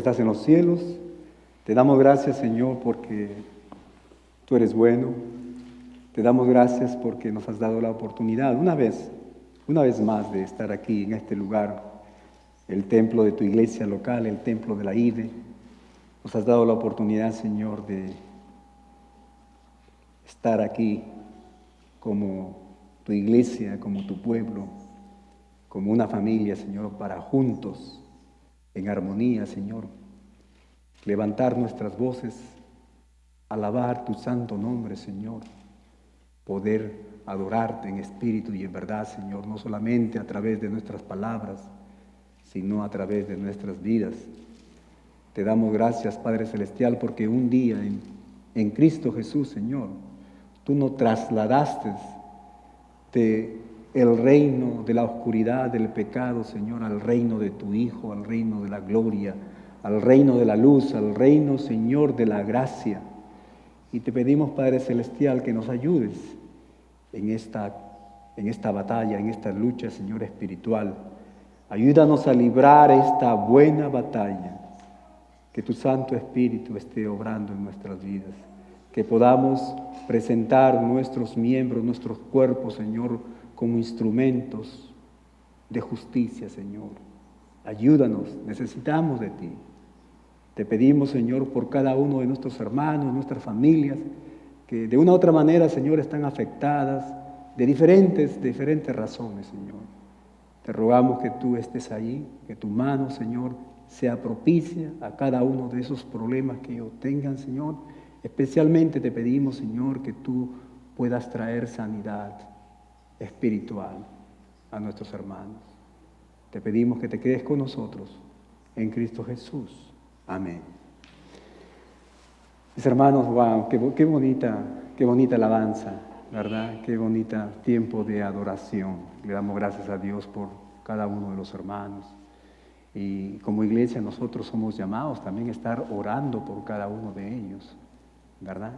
estás en los cielos. Te damos gracias, Señor, porque tú eres bueno. Te damos gracias porque nos has dado la oportunidad, una vez más, de estar aquí en este lugar, el templo de tu iglesia local, el templo de la IDE. Nos has dado la oportunidad, Señor, de estar aquí como tu iglesia, como tu pueblo, como una familia, Señor, para juntos, en armonía, Señor, levantar nuestras voces, alabar tu santo nombre, Señor, poder adorarte en espíritu y en verdad, Señor, no solamente a través de nuestras palabras, sino a través de nuestras vidas. Te damos gracias, Padre Celestial, porque un día en Cristo Jesús, Señor, tú nos trasladaste de el reino de la oscuridad, del pecado, Señor, al reino de tu Hijo, al reino de la gloria, al reino de la luz, al reino, Señor, de la gracia. Y te pedimos, Padre Celestial, que nos ayudes en esta batalla, en esta lucha, Señor, espiritual. Ayúdanos a librar esta buena batalla. Que tu Santo Espíritu esté obrando en nuestras vidas. Que podamos presentar nuestros miembros, nuestros cuerpos, Señor, como instrumentos de justicia, Señor. Ayúdanos, necesitamos de ti. Te pedimos, Señor, por cada uno de nuestros hermanos, nuestras familias, que de una u otra manera, Señor, están afectadas de diferentes razones, Señor. Te rogamos que tú estés allí, que tu mano, Señor, sea propicia a cada uno de esos problemas que ellos tengan, Señor. Especialmente te pedimos, Señor, que tú puedas traer sanidad espiritual a nuestros hermanos. Te pedimos que te quedes con nosotros en Cristo Jesús. Amén. Mis hermanos, wow, qué bonita alabanza, ¿verdad? Qué bonita tiempo de adoración. Le damos gracias a Dios por cada uno de los hermanos. Y como iglesia nosotros somos llamados también a estar orando por cada uno de ellos, ¿verdad?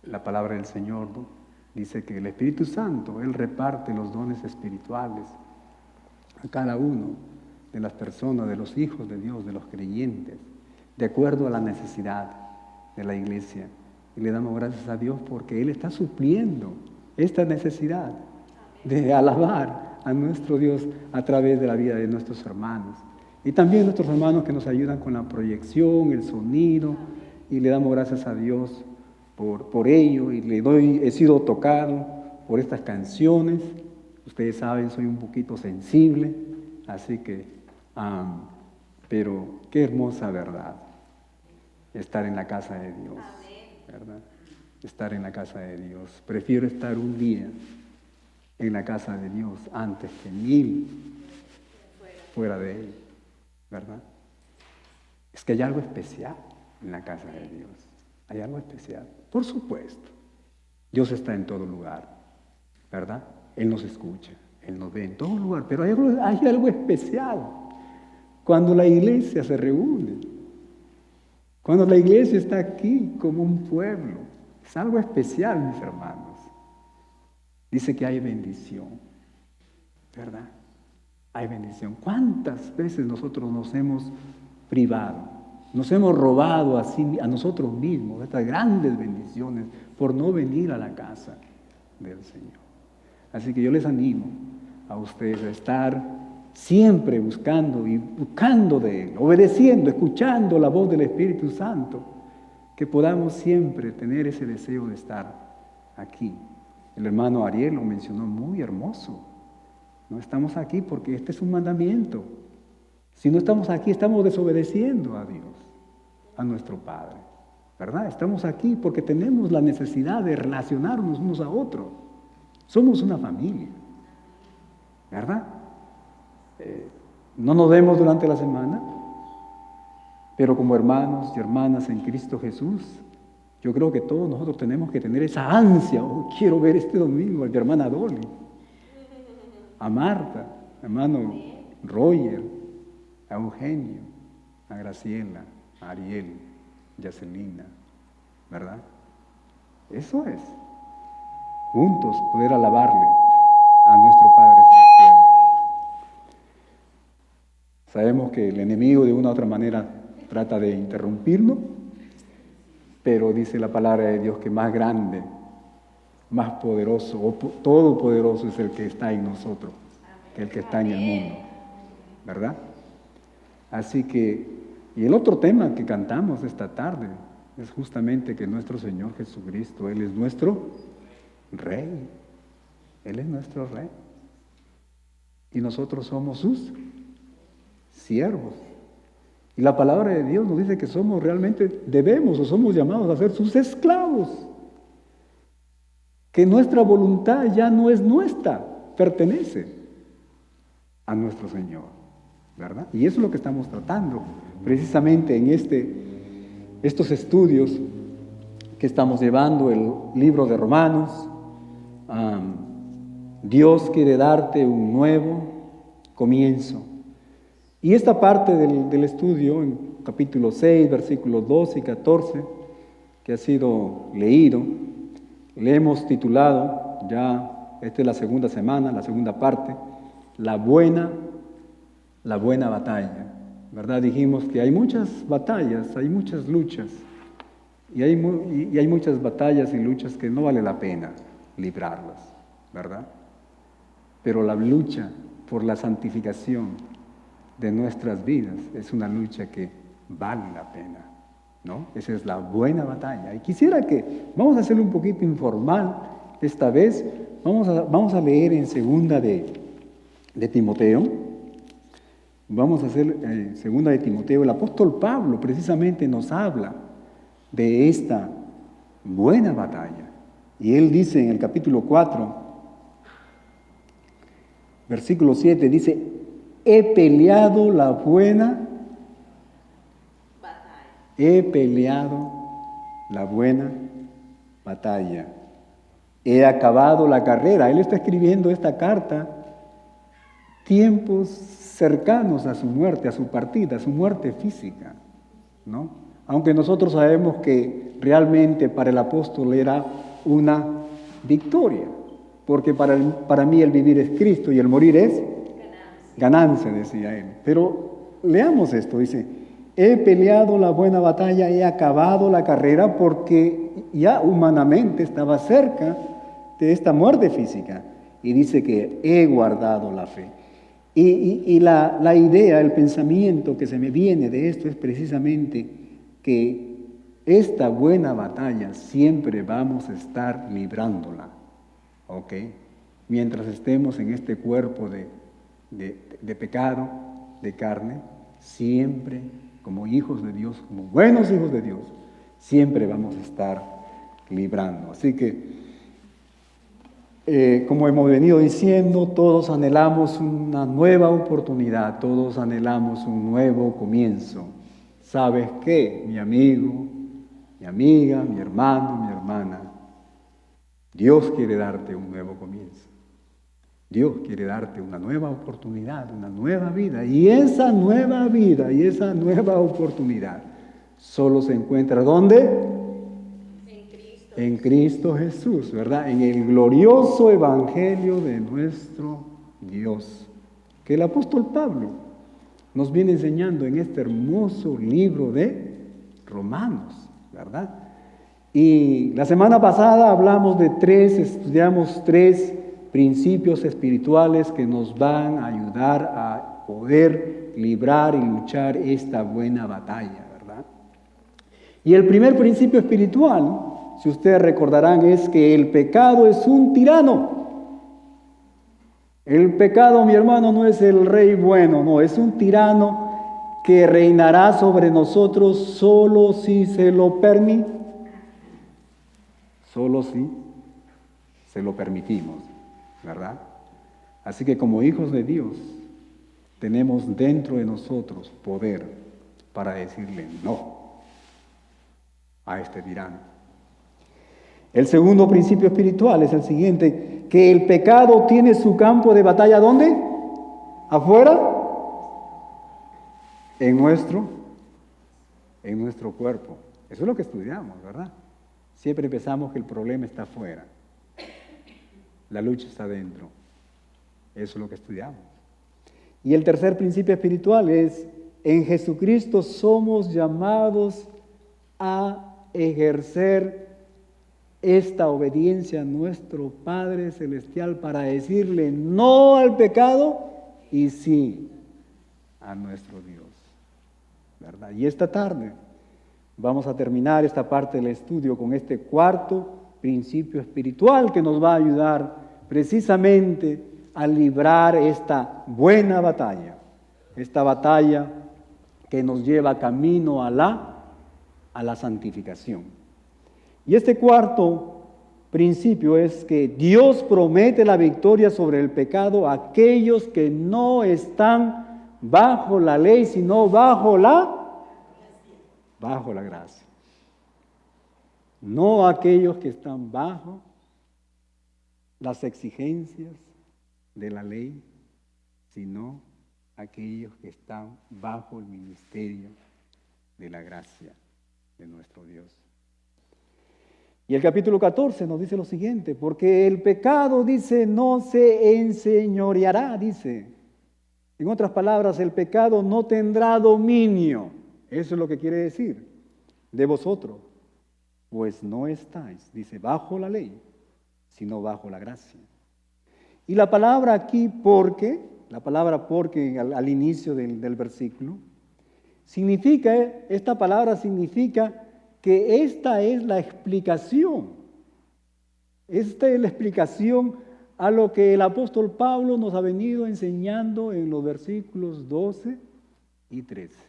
La palabra del Señor, ¿no?, dice que el Espíritu Santo, Él reparte los dones espirituales a cada uno de las personas, de los hijos de Dios, de los creyentes, de acuerdo a la necesidad de la iglesia. Y le damos gracias a Dios porque Él está supliendo esta necesidad de alabar a nuestro Dios a través de la vida de nuestros hermanos. Y también nuestros hermanos que nos ayudan con la proyección, el sonido, y le damos gracias a Dios por ello, y he sido tocado por estas canciones. Ustedes saben, soy un poquito sensible, así que, pero qué hermosa verdad, estar en la casa de Dios, ¿verdad? Estar en la casa de Dios. Prefiero estar un día en la casa de Dios antes que 1000 fuera de él, ¿verdad? Es que hay algo especial en la casa de Dios. Hay algo especial. Por supuesto, Dios está en todo lugar, ¿verdad? Él nos escucha, Él nos ve en todo lugar, pero hay algo especial cuando la iglesia se reúne, cuando la iglesia está aquí como un pueblo. Es algo especial, mis hermanos. Dice que hay bendición, ¿verdad? Hay bendición. ¿Cuántas veces nosotros nos hemos privado, nos hemos robado a nosotros mismos estas grandes bendiciones por no venir a la casa del Señor? Así que yo les animo a ustedes a estar siempre buscando de Él, obedeciendo, escuchando la voz del Espíritu Santo, que podamos siempre tener ese deseo de estar aquí. El hermano Ariel lo mencionó muy hermoso. No estamos aquí porque este es un mandamiento. Si no estamos aquí, estamos desobedeciendo a Dios, a nuestro Padre, ¿verdad? Estamos aquí porque tenemos la necesidad de relacionarnos unos a otros. Somos una familia, ¿verdad? No nos vemos durante la semana, pero como hermanos y hermanas en Cristo Jesús, yo creo que todos nosotros tenemos que tener esa ansia. Oh, quiero ver este domingo a mi hermana Dolly, a Marta, a hermano Roger, a Eugenio, a Graciela, a Ariel, Yacelina, ¿verdad? Eso es. Juntos poder alabarle a nuestro Padre Celestial. Sabemos que el enemigo de una u otra manera trata de interrumpirnos, pero dice la palabra de Dios que más grande, más poderoso o todopoderoso es el que está en nosotros que el que está en el mundo, ¿verdad? Así que, y el otro tema que cantamos esta tarde es justamente que nuestro Señor Jesucristo, Él es nuestro Rey, Él es nuestro Rey, y nosotros somos sus siervos. Y la palabra de Dios nos dice que somos realmente, debemos o somos llamados a ser sus esclavos. Que nuestra voluntad ya no es nuestra, pertenece a nuestro Señor, ¿verdad? Y eso es lo que estamos tratando precisamente en estos estudios que estamos llevando, el libro de Romanos. Dios quiere darte un nuevo comienzo. Y esta parte del estudio, en capítulo 6, versículos 12 y 14, que ha sido leído, le hemos titulado, ya esta es la segunda semana, la segunda parte, la buena batalla, ¿verdad? Dijimos que hay muchas batallas, hay muchas luchas, y hay muchas batallas y luchas que no vale la pena librarlas, ¿verdad? Pero la lucha por la santificación de nuestras vidas es una lucha que vale la pena, ¿no? Esa es la buena batalla. Y quisiera vamos a hacerlo un poquito informal esta vez. Vamos a leer en segunda de Timoteo. Vamos a hacer segunda de Timoteo. El apóstol Pablo precisamente nos habla de esta buena batalla. Y él dice en el capítulo 4, versículo 7, dice: he peleado la buena batalla. He peleado la buena batalla. He acabado la carrera. Él está escribiendo esta carta tiempos cercanos a su muerte, a su partida, a su muerte física, ¿no? Aunque nosotros sabemos que realmente para el apóstol era una victoria, porque para mí el vivir es Cristo y el morir es ganancia, decía él. Pero leamos esto, dice: he peleado la buena batalla, he acabado la carrera, porque ya humanamente estaba cerca de esta muerte física. Y dice que he guardado la fe. Y la idea, el pensamiento que se me viene de esto es precisamente que esta buena batalla siempre vamos a estar librándola, ¿ok? Mientras estemos en este cuerpo de pecado, de carne, siempre como hijos de Dios, como buenos hijos de Dios, siempre vamos a estar librando. Así que, como hemos venido diciendo, todos anhelamos una nueva oportunidad, todos anhelamos un nuevo comienzo. ¿Sabes qué, mi amigo, mi amiga, mi hermano, mi hermana? Dios quiere darte un nuevo comienzo. Dios quiere darte una nueva oportunidad, una nueva vida. Y esa nueva vida y esa nueva oportunidad solo se encuentra ¿dónde? En Cristo Jesús, ¿verdad? En el glorioso evangelio de nuestro Dios, que el apóstol Pablo nos viene enseñando en este hermoso libro de Romanos, ¿verdad? Y la semana pasada estudiamos tres principios espirituales que nos van a ayudar a poder librar y luchar esta buena batalla, ¿verdad? Y el primer principio espiritual, si ustedes recordarán, es que el pecado es un tirano. El pecado, mi hermano, no es el rey bueno, no, es un tirano que reinará sobre nosotros solo si se lo permite. Solo si se lo permitimos, ¿verdad? Así que como hijos de Dios, tenemos dentro de nosotros poder para decirle no a este tirano. El segundo principio espiritual es el siguiente, que el pecado tiene su campo de batalla, ¿dónde? ¿Afuera? En nuestro cuerpo. Eso es lo que estudiamos, ¿verdad? Siempre pensamos que el problema está afuera. La lucha está dentro. Eso es lo que estudiamos. Y el tercer principio espiritual es, en Jesucristo somos llamados a ejercer esta obediencia a nuestro Padre Celestial para decirle no al pecado y sí a nuestro Dios, ¿verdad? Y esta tarde vamos a terminar esta parte del estudio con este cuarto principio espiritual que nos va a ayudar precisamente a librar esta buena batalla, esta batalla que nos lleva camino a la santificación. Y este cuarto principio es que Dios promete la victoria sobre el pecado a aquellos que no están bajo la ley, sino bajo la gracia. No aquellos que están bajo las exigencias de la ley, sino aquellos que están bajo el ministerio de la gracia de nuestro Dios. Y el capítulo 14 nos dice lo siguiente, porque el pecado, dice, no se enseñoreará, dice. En otras palabras, el pecado no tendrá dominio. Eso es lo que quiere decir de vosotros. Pues no estáis, dice, bajo la ley, sino bajo la gracia. Y la palabra aquí, porque, la palabra porque al inicio del versículo, significa, esta palabra significa que esta es la explicación. Esta es la explicación a lo que el apóstol Pablo nos ha venido enseñando en los versículos 12 y 13.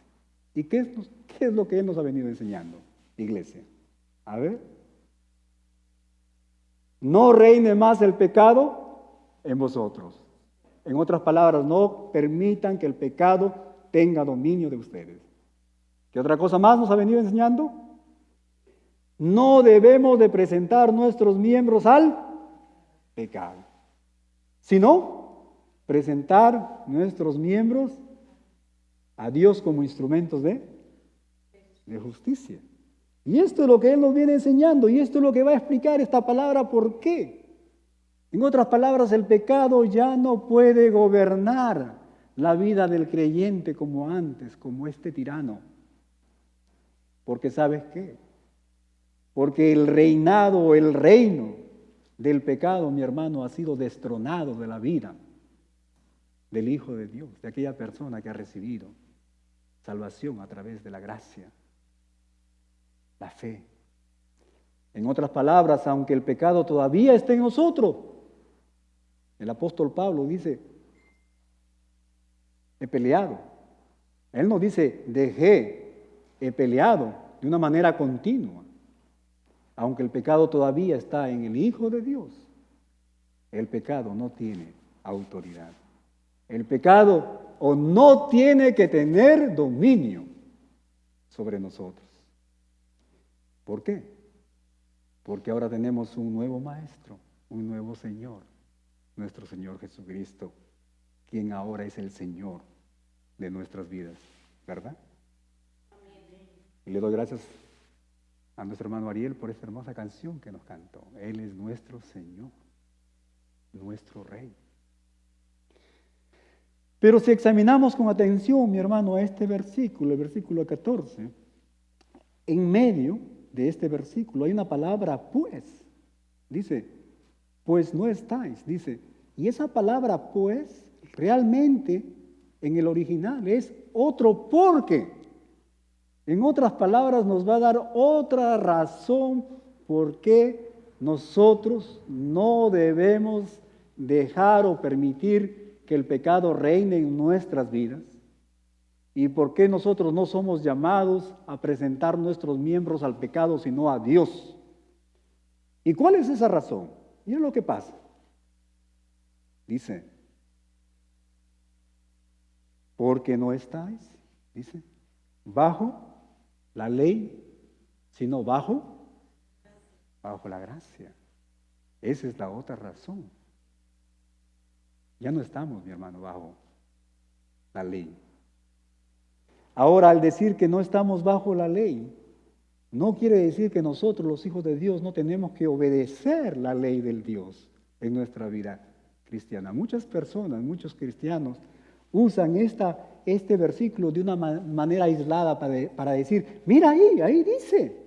¿Y qué es lo que él nos ha venido enseñando, iglesia? A ver. No reine más el pecado en vosotros. En otras palabras, no permitan que el pecado tenga dominio de ustedes. ¿Qué otra cosa más nos ha venido enseñando? No debemos de presentar nuestros miembros al pecado, sino presentar nuestros miembros a Dios como instrumentos de justicia. Y esto es lo que Él nos viene enseñando, y esto es lo que va a explicar esta palabra, ¿por qué? En otras palabras, el pecado ya no puede gobernar la vida del creyente como antes, como este tirano. Porque ¿sabes qué? Porque el reinado o el reino del pecado, mi hermano, ha sido destronado de la vida del Hijo de Dios, de aquella persona que ha recibido salvación a través de la gracia, la fe. En otras palabras, aunque el pecado todavía esté en nosotros, el apóstol Pablo dice, he peleado. Él no dice, he peleado de una manera continua. Aunque el pecado todavía está en el Hijo de Dios, el pecado no tiene autoridad. El pecado o no tiene que tener dominio sobre nosotros. ¿Por qué? Porque ahora tenemos un nuevo Maestro, un nuevo Señor, nuestro Señor Jesucristo, quien ahora es el Señor de nuestras vidas, ¿verdad? Y le doy gracias a nuestro hermano Ariel por esta hermosa canción que nos cantó. Él es nuestro Señor, nuestro Rey. Pero si examinamos con atención, mi hermano, a este versículo, el versículo 14, en medio de este versículo hay una palabra pues. Dice, pues no estáis, dice. Y esa palabra pues, realmente en el original es otro porque. En otras palabras, nos va a dar otra razón por qué nosotros no debemos dejar o permitir que el pecado reine en nuestras vidas y por qué nosotros no somos llamados a presentar nuestros miembros al pecado, sino a Dios. ¿Y cuál es esa razón? Miren lo que pasa. Dice, porque no estáis, dice, bajo la ley, sino bajo la gracia. Esa es la otra razón. Ya no estamos, mi hermano, bajo la ley. Ahora, al decir que no estamos bajo la ley, no quiere decir que nosotros, los hijos de Dios, no tenemos que obedecer la ley del Dios en nuestra vida cristiana. Muchas personas, muchos cristianos, usan este versículo de una manera aislada para decir, mira ahí dice,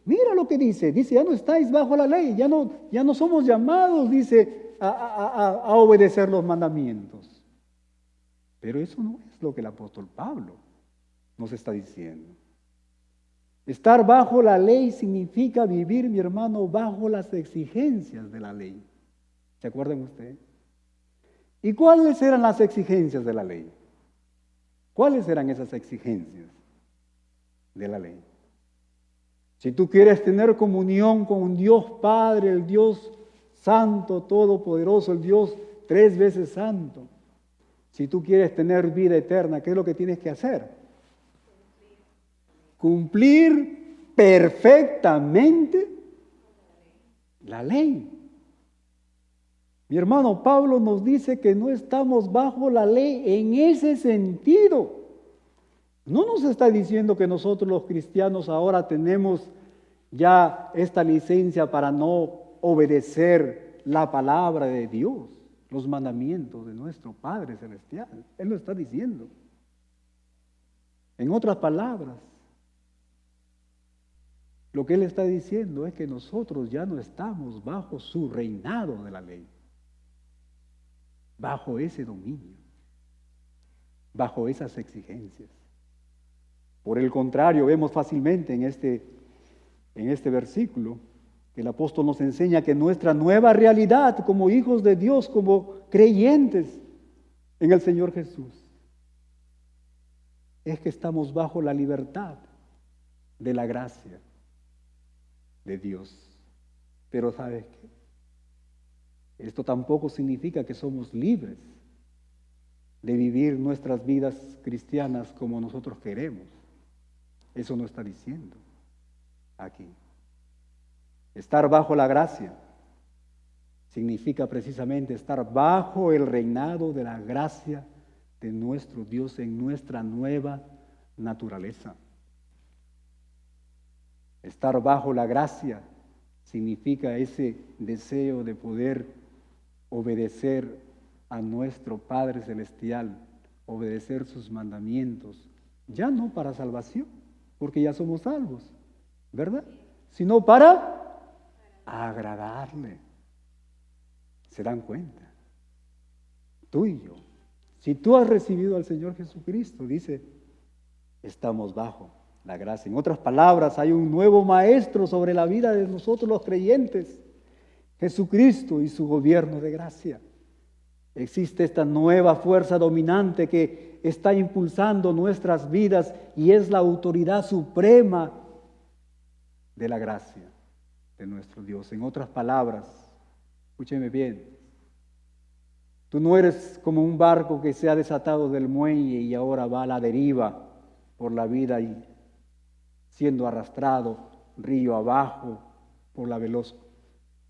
mira lo que dice, ya no estáis bajo la ley, ya no somos llamados, dice, a obedecer los mandamientos. Pero eso no es lo que el apóstol Pablo nos está diciendo. Estar bajo la ley significa vivir, mi hermano, bajo las exigencias de la ley. ¿Se acuerdan ustedes? ¿Y cuáles eran las exigencias de la ley? ¿Cuáles eran esas exigencias de la ley? Si tú quieres tener comunión con Dios Padre, el Dios Santo, Todopoderoso, el Dios 3 veces santo, si tú quieres tener vida eterna, ¿qué es lo que tienes que hacer? Cumplir perfectamente la ley. Mi hermano Pablo nos dice que no estamos bajo la ley en ese sentido. No nos está diciendo que nosotros los cristianos ahora tenemos ya esta licencia para no obedecer la palabra de Dios, los mandamientos de nuestro Padre Celestial. Él lo está diciendo. En otras palabras, lo que Él está diciendo es que nosotros ya no estamos bajo su reinado de la ley, bajo ese dominio, bajo esas exigencias. Por el contrario, vemos fácilmente en este versículo que el apóstol nos enseña que nuestra nueva realidad como hijos de Dios, como creyentes en el Señor Jesús, es que estamos bajo la libertad de la gracia de Dios. Pero ¿sabes qué? Esto tampoco significa que somos libres de vivir nuestras vidas cristianas como nosotros queremos. Eso no está diciendo aquí. Estar bajo la gracia significa precisamente estar bajo el reinado de la gracia de nuestro Dios en nuestra nueva naturaleza. Estar bajo la gracia significa ese deseo de poder obedecer a nuestro Padre Celestial, obedecer sus mandamientos, ya no para salvación, porque ya somos salvos, ¿verdad? Sino para agradarle. ¿Se dan cuenta? Tú y yo, si tú has recibido al Señor Jesucristo, dice, estamos bajo la gracia. En otras palabras, hay un nuevo maestro sobre la vida de nosotros los creyentes, Jesucristo y su gobierno de gracia. Existe esta nueva fuerza dominante que está impulsando nuestras vidas y es la autoridad suprema de la gracia de nuestro Dios. En otras palabras, escúcheme bien, tú no eres como un barco que se ha desatado del muelle y ahora va a la deriva por la vida y siendo arrastrado río abajo por la veloz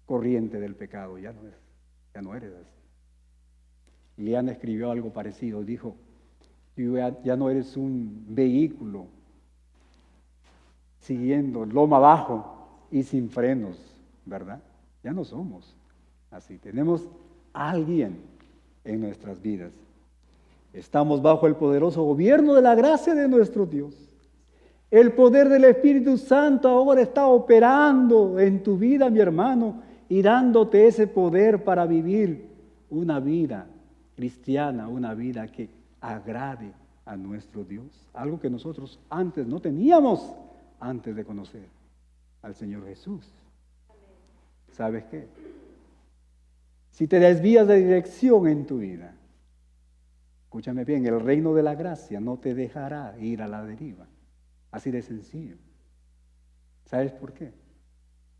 corriente del pecado. Ya no eres así. Liana escribió algo parecido, dijo, ya no eres un vehículo siguiendo loma abajo y sin frenos, ¿verdad? Ya no somos así, tenemos a alguien en nuestras vidas. Estamos bajo el poderoso gobierno de la gracia de nuestro Dios. El poder del Espíritu Santo ahora está operando en tu vida, mi hermano, y dándote ese poder para vivir una vida cristiana, una vida que agrade a nuestro Dios. Algo que nosotros antes no teníamos, antes de conocer al Señor Jesús. ¿Sabes qué? Si te desvías de dirección en tu vida, escúchame bien, el reino de la gracia no te dejará ir a la deriva. Así de sencillo. ¿Sabes por qué?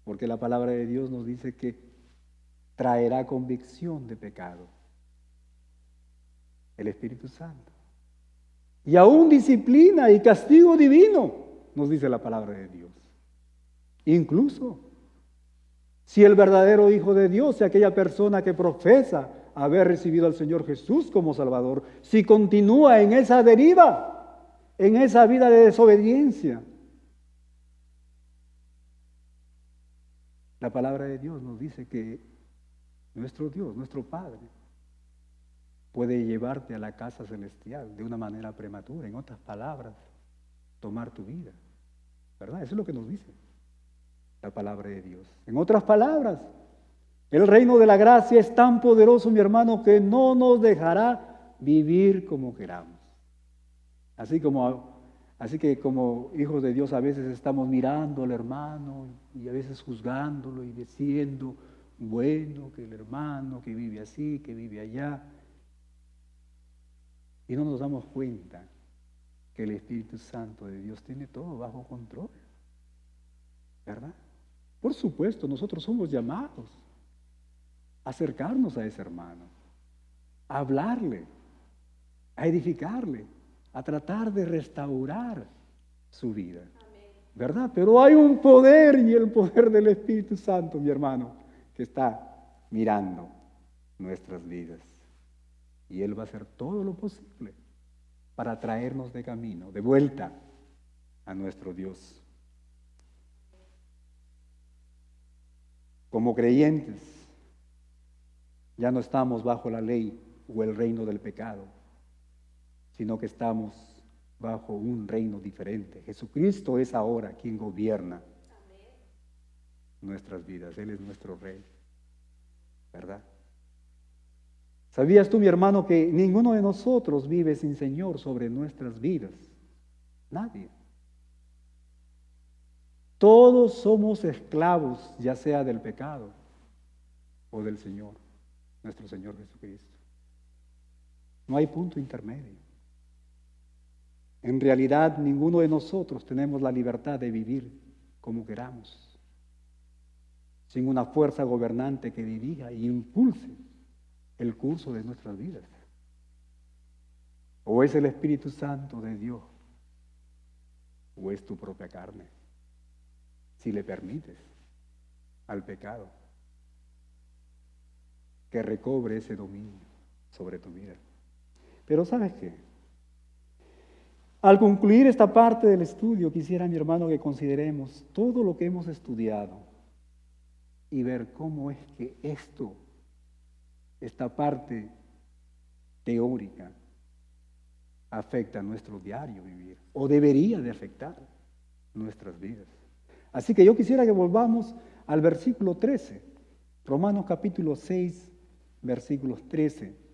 Porque la palabra de Dios nos dice que traerá convicción de pecado. El Espíritu Santo. Y aún disciplina y castigo divino, nos dice la palabra de Dios. Incluso, si el verdadero Hijo de Dios, si aquella persona que profesa haber recibido al Señor Jesús como Salvador, si continúa en esa deriva, en esa vida de desobediencia, la palabra de Dios nos dice que nuestro Dios, nuestro Padre, puede llevarte a la casa celestial de una manera prematura. En otras palabras, tomar tu vida. ¿Verdad? Eso es lo que nos dice la palabra de Dios. En otras palabras, el reino de la gracia es tan poderoso, mi hermano, que no nos dejará vivir como queramos. Así que como hijos de Dios a veces estamos mirando al hermano y a veces juzgándolo y diciendo, bueno, que el hermano que vive así, que vive allá. Y no nos damos cuenta que el Espíritu Santo de Dios tiene todo bajo control. ¿Verdad? Por supuesto, nosotros somos llamados a acercarnos a ese hermano, a hablarle, a edificarle, a tratar de restaurar su vida. ¿Verdad? Pero hay un poder, y el poder del Espíritu Santo, mi hermano, que está mirando nuestras vidas. Y Él va a hacer todo lo posible para traernos de camino, de vuelta a nuestro Dios. Como creyentes, ya no estamos bajo la ley o el reino del pecado, sino que estamos bajo un reino diferente. Jesucristo es ahora quien gobierna nuestras vidas. Él es nuestro Rey, ¿verdad? ¿Sabías tú, mi hermano, que ninguno de nosotros vive sin Señor sobre nuestras vidas? Nadie. Todos somos esclavos, ya sea del pecado o del Señor, nuestro Señor Jesucristo. No hay punto intermedio. En realidad, ninguno de nosotros tenemos la libertad de vivir como queramos, sin una fuerza gobernante que dirija e impulse el curso de nuestras vidas. O es el Espíritu Santo de Dios, o es tu propia carne, si le permites al pecado que recobre ese dominio sobre tu vida. Pero ¿sabes qué? Al concluir esta parte del estudio, quisiera, mi hermano, que consideremos todo lo que hemos estudiado y ver cómo es que esta parte teórica afecta nuestro diario vivir, o debería de afectar nuestras vidas. Así que yo quisiera que volvamos al versículo 13, Romanos capítulo 6, versículos 13.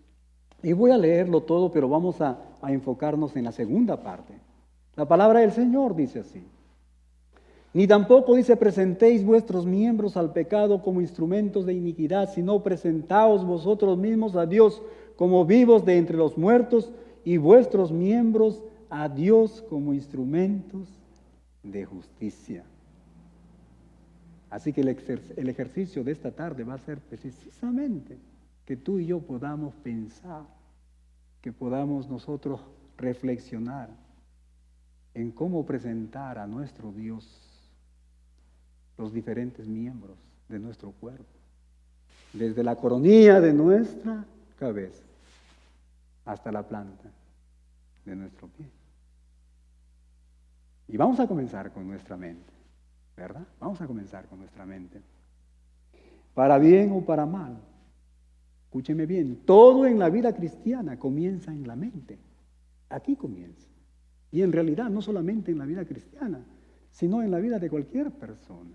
Y voy a leerlo todo, pero vamos a enfocarnos en la segunda parte. La palabra del Señor dice así: ni tampoco dice presentéis vuestros miembros al pecado como instrumentos de iniquidad, sino presentaos vosotros mismos a Dios como vivos de entre los muertos y vuestros miembros a Dios como instrumentos de justicia. Así que el ejercicio de esta tarde va a ser precisamente que tú y yo podamos pensar, que podamos nosotros reflexionar en cómo presentar a nuestro Dios los diferentes miembros de nuestro cuerpo, desde la coronilla de nuestra cabeza hasta la planta de nuestro pie. Y vamos a comenzar con nuestra mente, ¿verdad? Vamos a comenzar con nuestra mente. Para bien o para mal, escúcheme bien, todo en la vida cristiana comienza en la mente. Aquí comienza. Y en realidad no solamente en la vida cristiana, sino en la vida de cualquier persona.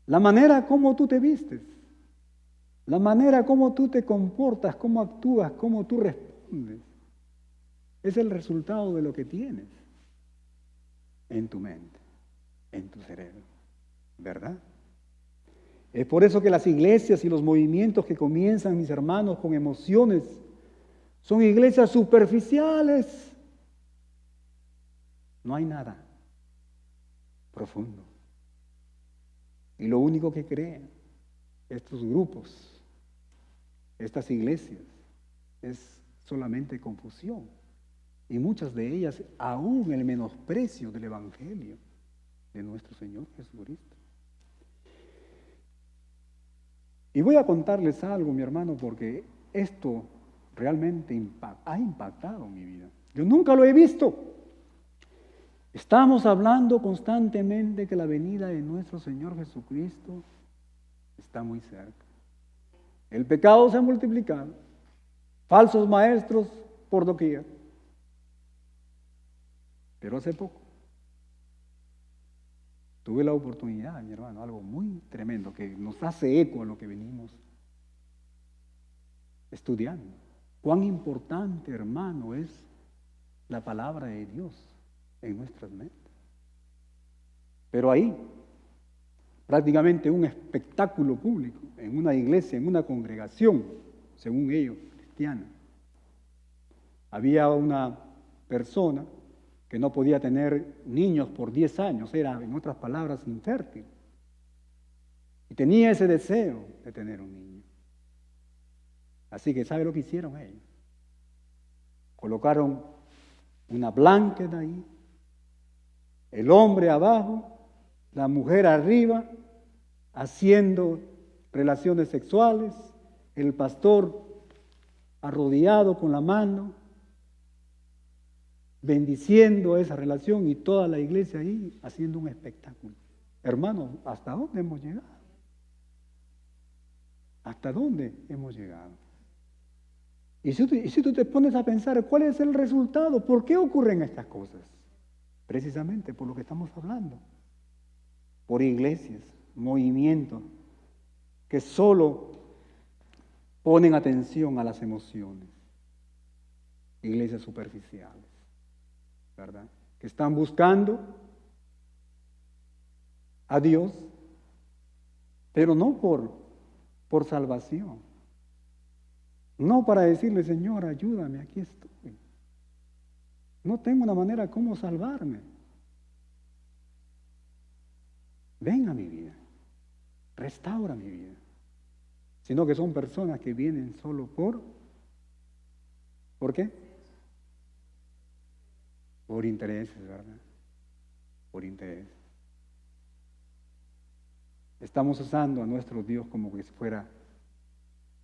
La manera como tú te vistes, la manera como tú te comportas, cómo actúas, cómo tú respondes, es el resultado de lo que tienes en tu mente, en tu cerebro, ¿verdad? Es por eso que las iglesias y los movimientos que comienzan, mis hermanos, con emociones, son iglesias superficiales. No hay nada profundo. Y lo único que crean estos grupos, estas iglesias, es solamente confusión. Y muchas de ellas aún el menosprecio del Evangelio de nuestro Señor Jesucristo. Y voy a contarles algo, mi hermano, porque esto realmente ha impactado mi vida. Yo nunca lo he visto. Estamos hablando constantemente que la venida de nuestro Señor Jesucristo está muy cerca. El pecado se ha multiplicado, falsos maestros por doquier. Pero hace poco tuve la oportunidad, mi hermano, algo muy tremendo que nos hace eco a lo que venimos estudiando. Cuán importante, hermano, es la palabra de Dios en nuestras mentes. Pero ahí, prácticamente un espectáculo público, en una iglesia, en una congregación, según ellos, cristiana. Había una persona que no podía tener niños por 10 años, era, en otras palabras, infértil. Y tenía ese deseo de tener un niño. Así que, ¿sabe lo que hicieron ellos? Colocaron una blanket ahí, el hombre abajo, la mujer arriba, haciendo relaciones sexuales, el pastor arrodillado con la mano, bendiciendo esa relación y toda la iglesia ahí haciendo un espectáculo. Hermanos, ¿hasta dónde hemos llegado? ¿Hasta dónde hemos llegado? Y si tú te pones a pensar, ¿cuál es el resultado? ¿Por qué ocurren estas cosas? Precisamente por lo que estamos hablando. Por iglesias, movimientos que solo ponen atención a las emociones. Iglesias superficiales, ¿verdad? Que están buscando a Dios, pero no por salvación. No para decirle, Señor, ayúdame, aquí estoy. No tengo una manera cómo salvarme. Ven a mi vida, restaura mi vida. Sino que son personas que vienen solo ¿por qué? Por intereses, ¿verdad? Por intereses. Estamos usando a nuestro Dios como que fuera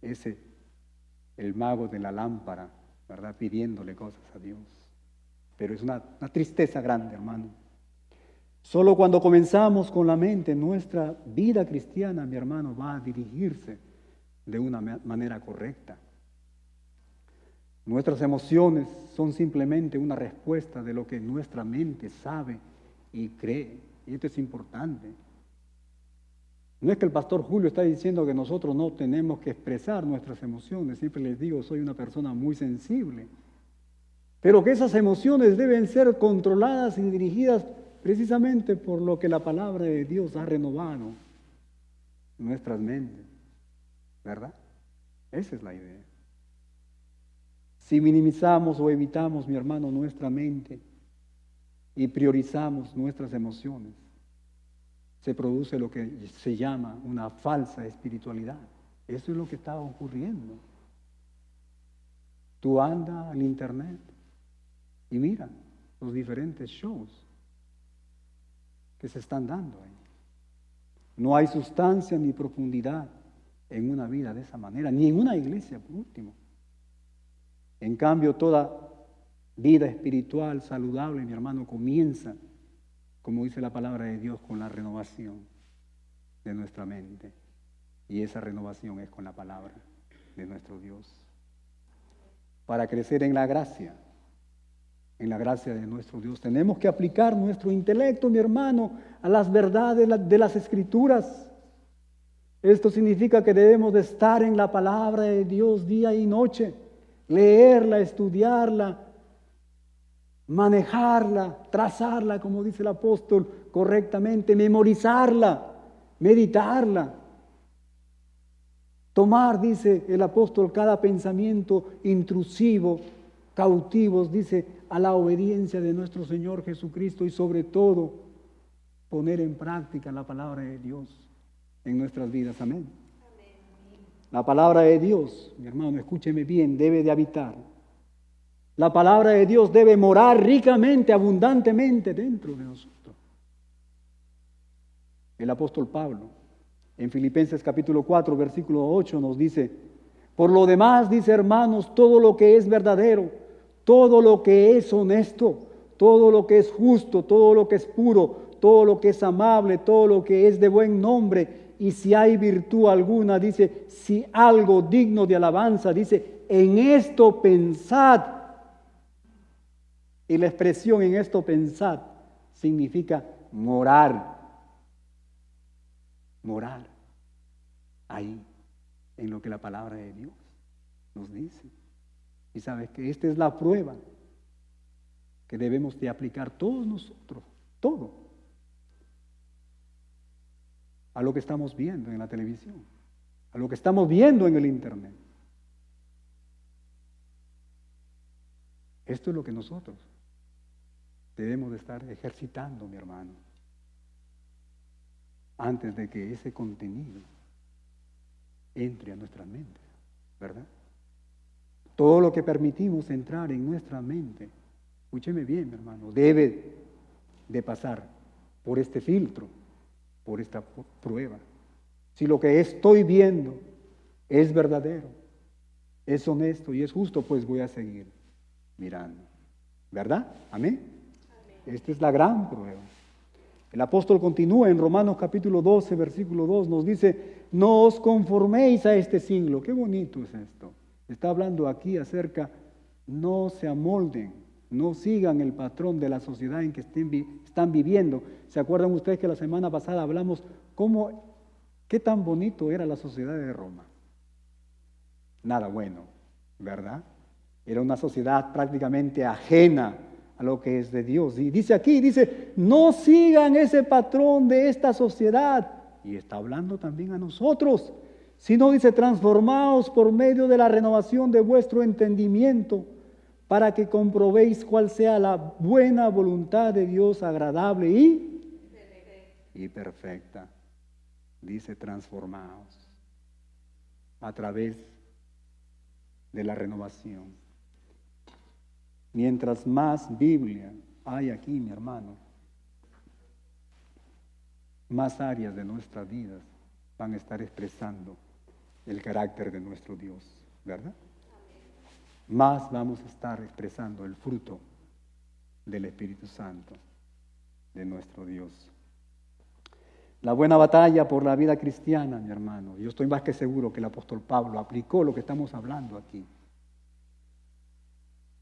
el mago de la lámpara, ¿verdad? Pidiéndole cosas a Dios. Pero es una tristeza grande, hermano. Solo cuando comenzamos con la mente, nuestra vida cristiana, mi hermano, va a dirigirse de una manera correcta. Nuestras emociones son simplemente una respuesta de lo que nuestra mente sabe y cree. Y esto es importante. No es que el pastor Julio está diciendo que nosotros no tenemos que expresar nuestras emociones. Siempre les digo, soy una persona muy sensible. Pero que esas emociones deben ser controladas y dirigidas precisamente por lo que la palabra de Dios ha renovado nuestras mentes. ¿Verdad? Esa es la idea. Si minimizamos o evitamos, mi hermano, nuestra mente y priorizamos nuestras emociones, se produce lo que se llama una falsa espiritualidad. Eso es lo que está ocurriendo. Tú andas al internet y mira los diferentes shows que se están dando ahí. No hay sustancia ni profundidad en una vida de esa manera, ni en una iglesia, por último. En cambio, toda vida espiritual saludable, mi hermano, comienza, como dice la palabra de Dios, con la renovación de nuestra mente. Y esa renovación es con la palabra de nuestro Dios. Para crecer en la gracia de nuestro Dios, tenemos que aplicar nuestro intelecto, mi hermano, a las verdades de las Escrituras. Esto significa que debemos de estar en la palabra de Dios día y noche, leerla, estudiarla, manejarla, trazarla, como dice el apóstol, correctamente, memorizarla, meditarla. Tomar, dice el apóstol, cada pensamiento intrusivo, cautivos, dice, a la obediencia de nuestro Señor Jesucristo y sobre todo poner en práctica la palabra de Dios en nuestras vidas. Amén. La palabra de Dios, mi hermano, escúcheme bien, debe de habitar. La palabra de Dios debe morar ricamente, abundantemente dentro de nosotros. El apóstol Pablo, en Filipenses capítulo 4, versículo 8, nos dice, por lo demás, dice hermanos, todo lo que es verdadero, todo lo que es honesto, todo lo que es justo, todo lo que es puro, todo lo que es amable, todo lo que es de buen nombre, y si hay virtud alguna, dice, si algo digno de alabanza, dice, en esto pensad. Y la expresión en esto pensad significa morar. Morar ahí, en lo que la palabra de Dios nos dice. Y sabes que esta es la prueba que debemos de aplicar todos nosotros, todo, a lo que estamos viendo en la televisión, a lo que estamos viendo en el internet. Esto es lo que nosotros debemos de estar ejercitando, mi hermano, antes de que ese contenido entre a nuestra mente, ¿verdad? Todo lo que permitimos entrar en nuestra mente, escúcheme bien, mi hermano, debe de pasar por este filtro, por esta prueba. Si lo que estoy viendo es verdadero, es honesto y es justo, pues voy a seguir mirando, ¿verdad? Amén. Esta es la gran prueba. El apóstol continúa en Romanos capítulo 12, versículo 2, nos dice, no os conforméis a este siglo. Qué bonito es esto. Está hablando aquí acerca, no se amolden, no sigan el patrón de la sociedad en que están viviendo. ¿Se acuerdan ustedes que la semana pasada hablamos qué tan bonito era la sociedad de Roma? Nada bueno, ¿verdad? Era una sociedad prácticamente ajena a lo que es de Dios. Y dice aquí, no sigan ese patrón de esta sociedad. Y está hablando también a nosotros. Sino dice, transformaos por medio de la renovación de vuestro entendimiento, para que comprobéis cuál sea la buena voluntad de Dios, agradable y perfecta. Dice, transformaos a través de la renovación. Mientras más Biblia hay aquí, mi hermano, más áreas de nuestras vidas van a estar expresando el carácter de nuestro Dios, ¿verdad? Más vamos a estar expresando el fruto del Espíritu Santo de nuestro Dios. La buena batalla por la vida cristiana, mi hermano, yo estoy más que seguro que el apóstol Pablo aplicó lo que estamos hablando aquí.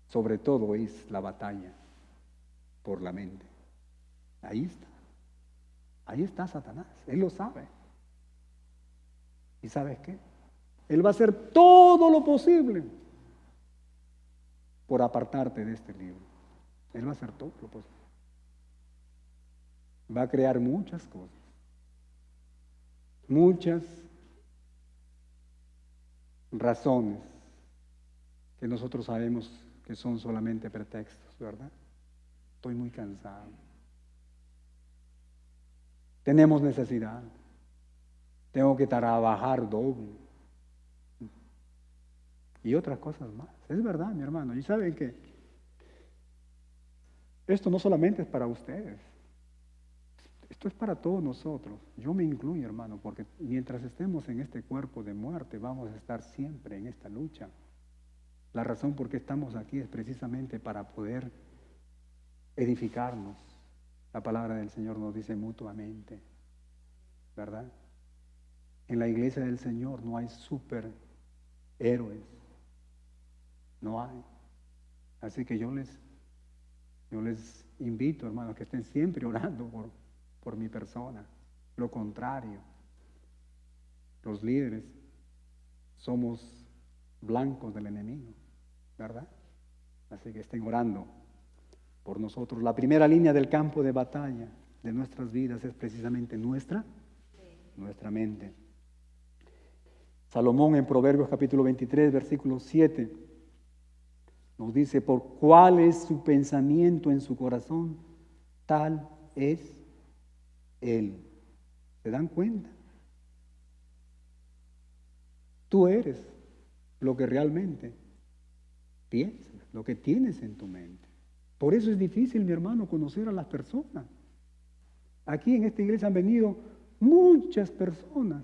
Sobre todo es la batalla por la mente. Ahí está Satanás, él lo sabe. ¿Y sabes qué? Él va a hacer todo lo posible por apartarte de este libro. Él va a hacer todo lo posible. Va a crear muchas cosas, muchas razones que nosotros sabemos que son solamente pretextos, ¿verdad? Estoy muy cansado. Tenemos necesidad. Tengo que trabajar doble. Y otras cosas más. Es verdad, mi hermano. Y saben que esto no solamente es para ustedes. Esto es para todos nosotros. Yo me incluyo, hermano, porque mientras estemos en este cuerpo de muerte, vamos a estar siempre en esta lucha. La razón por qué estamos aquí es precisamente para poder edificarnos. La palabra del Señor nos dice mutuamente, ¿verdad? En la iglesia del Señor no hay superhéroes, no hay. Así que yo les invito, hermanos, que estén siempre orando por mi persona. Lo contrario, los líderes somos blancos del enemigo, ¿verdad? Así que estén orando por nosotros. La primera línea del campo de batalla de nuestras vidas es precisamente nuestra mente. Salomón en Proverbios capítulo 23, versículo 7, nos dice, por cuál es su pensamiento en su corazón, tal es él. ¿Se dan cuenta? Tú eres lo que realmente piensas, lo que tienes en tu mente. Por eso es difícil, mi hermano, conocer a las personas. Aquí en esta iglesia han venido muchas personas,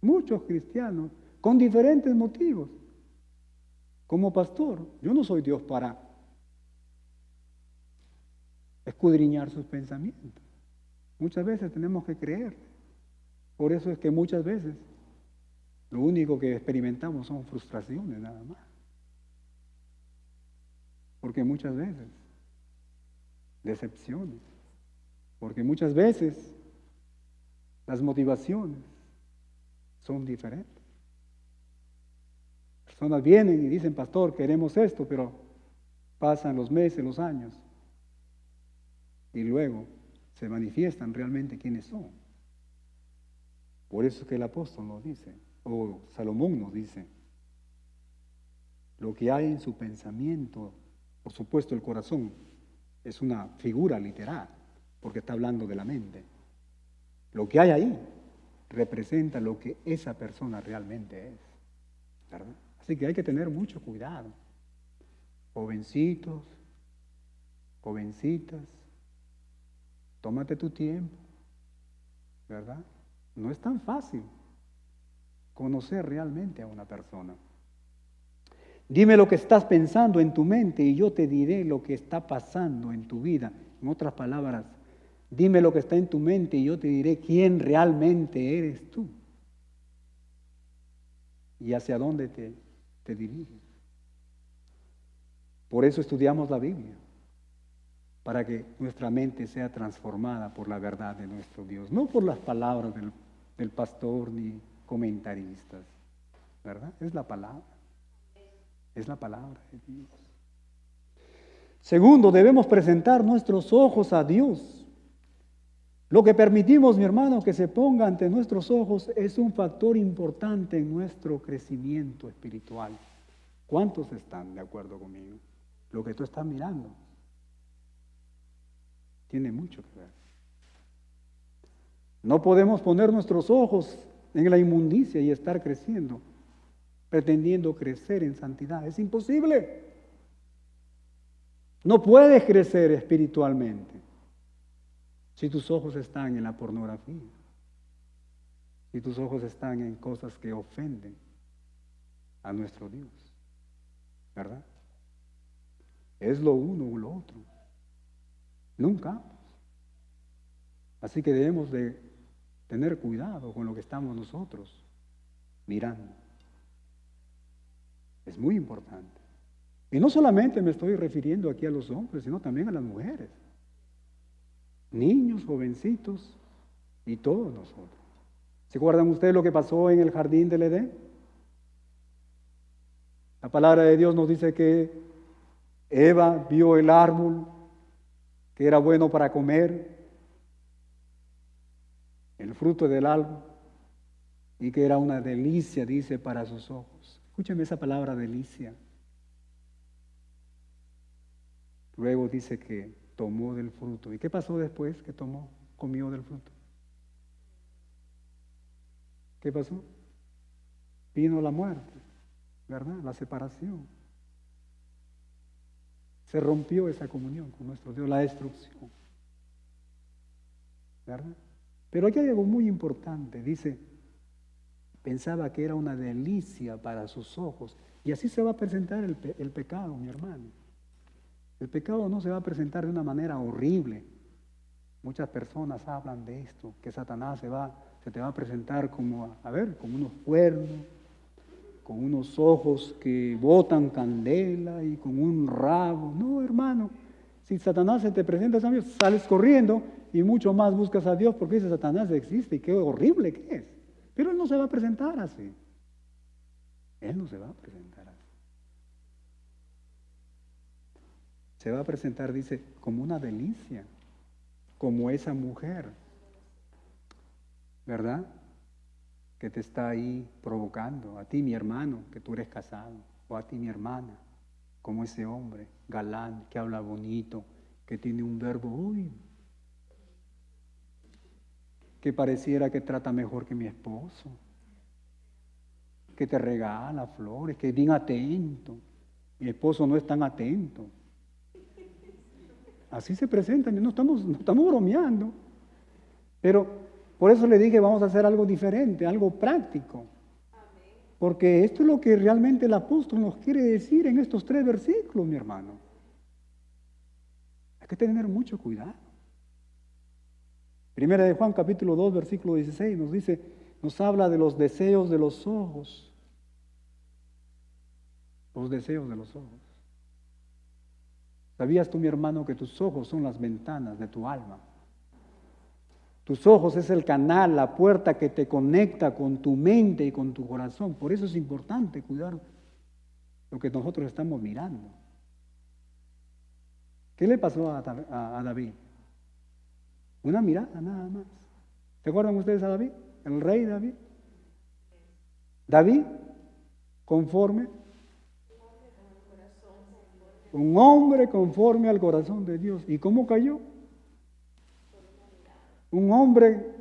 muchos cristianos, con diferentes motivos. Como pastor, yo no soy Dios para escudriñar sus pensamientos. Muchas veces tenemos que creer. Por eso es que muchas veces lo único que experimentamos son frustraciones nada más. Porque muchas veces, decepciones, porque muchas veces las motivaciones son diferentes. Personas vienen y dicen, pastor, queremos esto, pero pasan los meses, los años, y luego se manifiestan realmente quiénes son. Por eso es que el apóstol nos dice, o Salomón nos dice, lo que hay en su pensamiento, por supuesto el corazón, es una figura literal, porque está hablando de la mente. Lo que hay ahí representa lo que esa persona realmente es, ¿verdad? Así que hay que tener mucho cuidado. Jovencitos, jovencitas, tómate tu tiempo, ¿verdad? No es tan fácil conocer realmente a una persona. Dime lo que estás pensando en tu mente y yo te diré lo que está pasando en tu vida. En otras palabras, dime lo que está en tu mente y yo te diré quién realmente eres tú y hacia dónde te diriges. Por eso estudiamos la Biblia, para que nuestra mente sea transformada por la verdad de nuestro Dios, no por las palabras del pastor ni comentaristas, ¿verdad? Es la palabra. Es la palabra de Dios. Segundo, debemos presentar nuestros ojos a Dios. Lo que permitimos, mi hermano, que se ponga ante nuestros ojos es un factor importante en nuestro crecimiento espiritual. ¿Cuántos están de acuerdo conmigo? Lo que tú estás mirando tiene mucho que ver. No podemos poner nuestros ojos en la inmundicia y estar creciendo, pretendiendo crecer en santidad. Es imposible. No puedes crecer espiritualmente si tus ojos están en la pornografía, si tus ojos están en cosas que ofenden a nuestro Dios, ¿verdad? Es lo uno o lo otro, nunca ambos. Así que debemos de tener cuidado con lo que estamos nosotros mirando. Es muy importante. Y no solamente me estoy refiriendo aquí a los hombres, sino también a las mujeres. Niños, jovencitos y todos nosotros. ¿Se acuerdan ustedes lo que pasó en el jardín del Edén? La palabra de Dios nos dice que Eva vio el árbol que era bueno para comer, el fruto del árbol, y que era una delicia, dice, para sus ojos. Escúcheme esa palabra, delicia. Luego dice que tomó del fruto. ¿Y qué pasó después que comió del fruto? ¿Qué pasó? Vino la muerte, ¿verdad? La separación. Se rompió esa comunión con nuestro Dios, la destrucción, ¿verdad? Pero aquí hay algo muy importante. Dice, pensaba que era una delicia para sus ojos. Y así se va a presentar el pecado, mi hermano. El pecado no se va a presentar de una manera horrible. Muchas personas hablan de esto, que Satanás se te va a presentar como, con unos cuernos, con unos ojos que botan candela y con un rabo. No, hermano, si Satanás se te presenta, sales corriendo y mucho más buscas a Dios porque dice, Satanás existe y qué horrible que es. Pero Él no se va a presentar así. Él no se va a presentar así. Se va a presentar, dice, como una delicia, como esa mujer, ¿verdad? Que te está ahí provocando, a ti mi hermano, que tú eres casado, o a ti mi hermana, como ese hombre galán, que habla bonito, que tiene un verbo, que pareciera que trata mejor que mi esposo, que te regala flores, que es bien atento. Mi esposo no es tan atento. Así se presentan, no estamos bromeando. Pero por eso le dije, vamos a hacer algo diferente, algo práctico. Porque esto es lo que realmente el apóstol nos quiere decir en estos 3 versículos, mi hermano. Hay que tener mucho cuidado. Primera de Juan, capítulo 2, versículo 16, nos habla de los deseos de los ojos. Los deseos de los ojos. ¿Sabías tú, mi hermano, que tus ojos son las ventanas de tu alma? Tus ojos es el canal, la puerta que te conecta con tu mente y con tu corazón. Por eso es importante cuidar lo que nosotros estamos mirando. ¿Qué le pasó a David? Una mirada nada más. ¿Se acuerdan ustedes a David? El rey David. David, conforme. Un hombre conforme al corazón de Dios. ¿Y cómo cayó? Un hombre,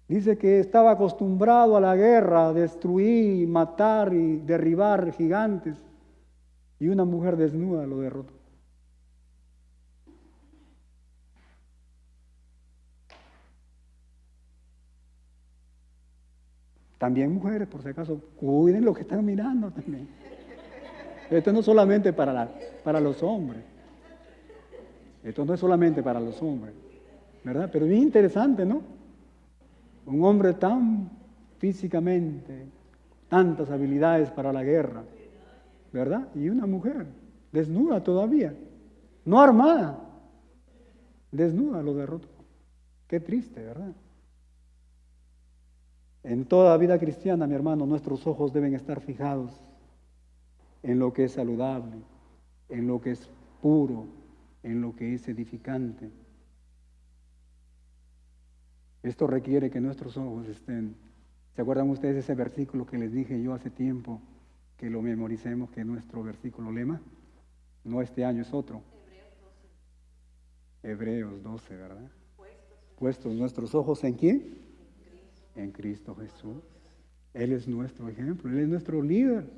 dice que estaba acostumbrado a la guerra, a destruir, matar y derribar gigantes. Y una mujer desnuda lo derrotó. También mujeres, por si acaso, cuiden lo que están mirando también. Esto no es solamente para los hombres. Esto no es solamente para los hombres, ¿verdad? Pero es bien interesante, ¿no? Un hombre tan físicamente, tantas habilidades para la guerra, ¿verdad? Y una mujer, desnuda todavía, no armada, desnuda lo derrotó. Qué triste, ¿verdad? En toda vida cristiana, mi hermano, nuestros ojos deben estar fijados en lo que es saludable, en lo que es puro, en lo que es edificante. Esto requiere que nuestros ojos estén. ¿Se acuerdan ustedes de ese versículo que les dije yo hace tiempo, que lo memoricemos, que es nuestro versículo lema? No este año, es otro. Hebreos 12, ¿verdad? Puestos nuestros ojos ¿en quién? En Cristo Jesús. Él es nuestro ejemplo, Él es nuestro líder,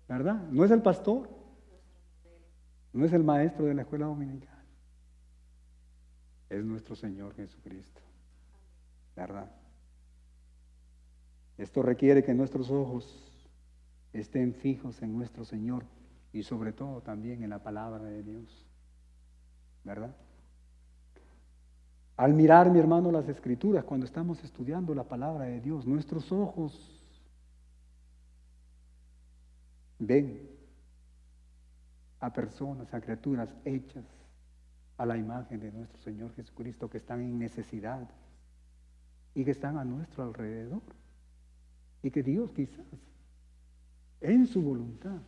¿verdad? No es el pastor, no es el maestro de la escuela dominical, es nuestro Señor Jesucristo, ¿verdad? Esto requiere que nuestros ojos estén fijos en nuestro Señor y sobre todo también en la palabra de Dios, ¿verdad? Al mirar, mi hermano, las Escrituras, cuando estamos estudiando la palabra de Dios, nuestros ojos ven a personas, a criaturas hechas a la imagen de nuestro Señor Jesucristo, que están en necesidad y que están a nuestro alrededor. Y que Dios quizás, en su voluntad,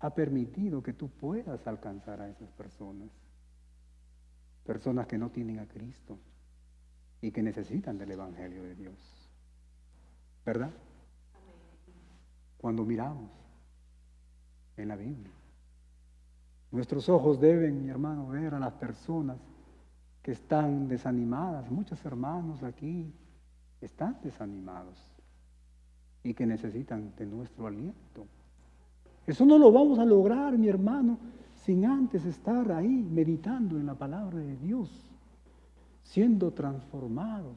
ha permitido que tú puedas alcanzar a esas personas. Personas que no tienen a Cristo y que necesitan del Evangelio de Dios. ¿Verdad? Cuando miramos en la Biblia, nuestros ojos deben, mi hermano, ver a las personas que están desanimadas. Muchos hermanos aquí están desanimados y que necesitan de nuestro aliento. Eso no lo vamos a lograr, mi hermano, sin antes estar ahí meditando en la palabra de Dios, siendo transformados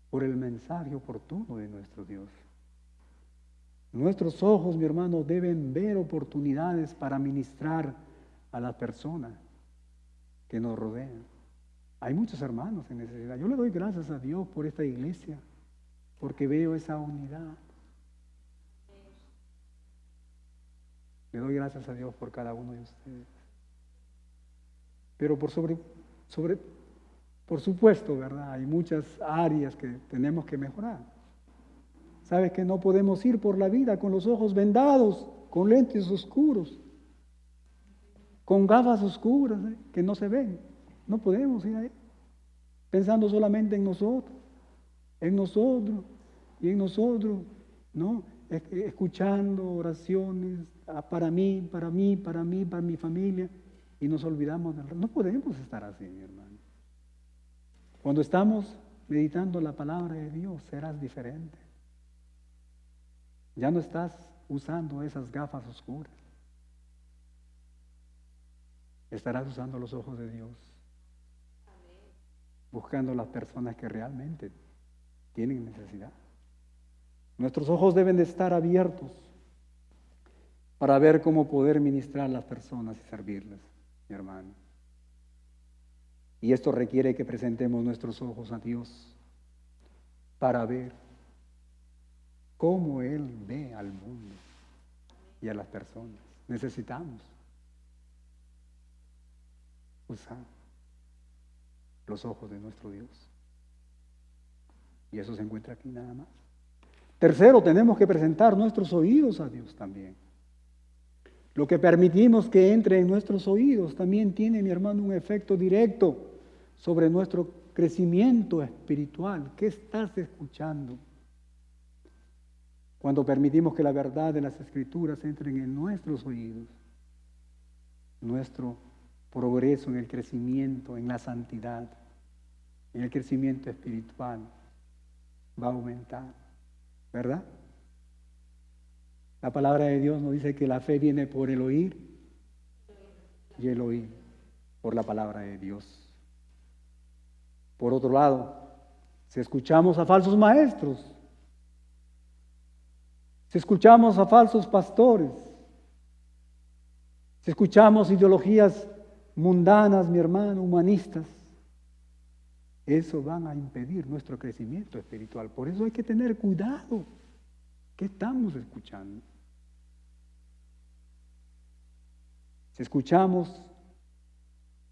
por el mensaje oportuno de nuestro Dios. Nuestros ojos, mi hermano, deben ver oportunidades para ministrar a las personas que nos rodean. Hay muchos hermanos en necesidad. Yo le doy gracias a Dios por esta iglesia, porque veo esa unidad. Le doy gracias a Dios por cada uno de ustedes. Pero por supuesto, ¿verdad? Hay muchas áreas que tenemos que mejorar. ¿Sabes que no podemos ir por la vida con los ojos vendados, con lentes oscuros, con gafas oscuras que no se ven? No podemos ir ahí, pensando solamente en nosotros y en nosotros, ¿no? Escuchando oraciones para mí, para mi familia, y nos olvidamos del resto. No podemos estar así, mi hermano. Cuando estamos meditando la palabra de Dios, serás diferente. Ya no estás usando esas gafas oscuras. Estarás usando los ojos de Dios, buscando las personas que realmente tienen necesidad. Nuestros ojos deben de estar abiertos para ver cómo poder ministrar a las personas y servirles, mi hermano. Y esto requiere que presentemos nuestros ojos a Dios para ver cómo Él ve al mundo y a las personas. necesitamos usar los ojos de nuestro Dios. Y eso se encuentra aquí nada más. Tercero, tenemos que presentar nuestros oídos a Dios también. Lo que permitimos que entre en nuestros oídos también tiene, mi hermano, un efecto directo sobre nuestro crecimiento espiritual. ¿Qué estás escuchando? Cuando permitimos que la verdad de las Escrituras entren en nuestros oídos, nuestro progreso en el crecimiento, en la santidad, en el crecimiento espiritual va a aumentar, ¿verdad? La palabra de Dios nos dice que la fe viene por el oír y el oír por la palabra de Dios. Por otro lado, si escuchamos a falsos maestros, si escuchamos a falsos pastores, si escuchamos ideologías mundanas, mi hermano, humanistas, eso van a impedir nuestro crecimiento espiritual. Por eso hay que tener cuidado. ¿Qué estamos escuchando? Si escuchamos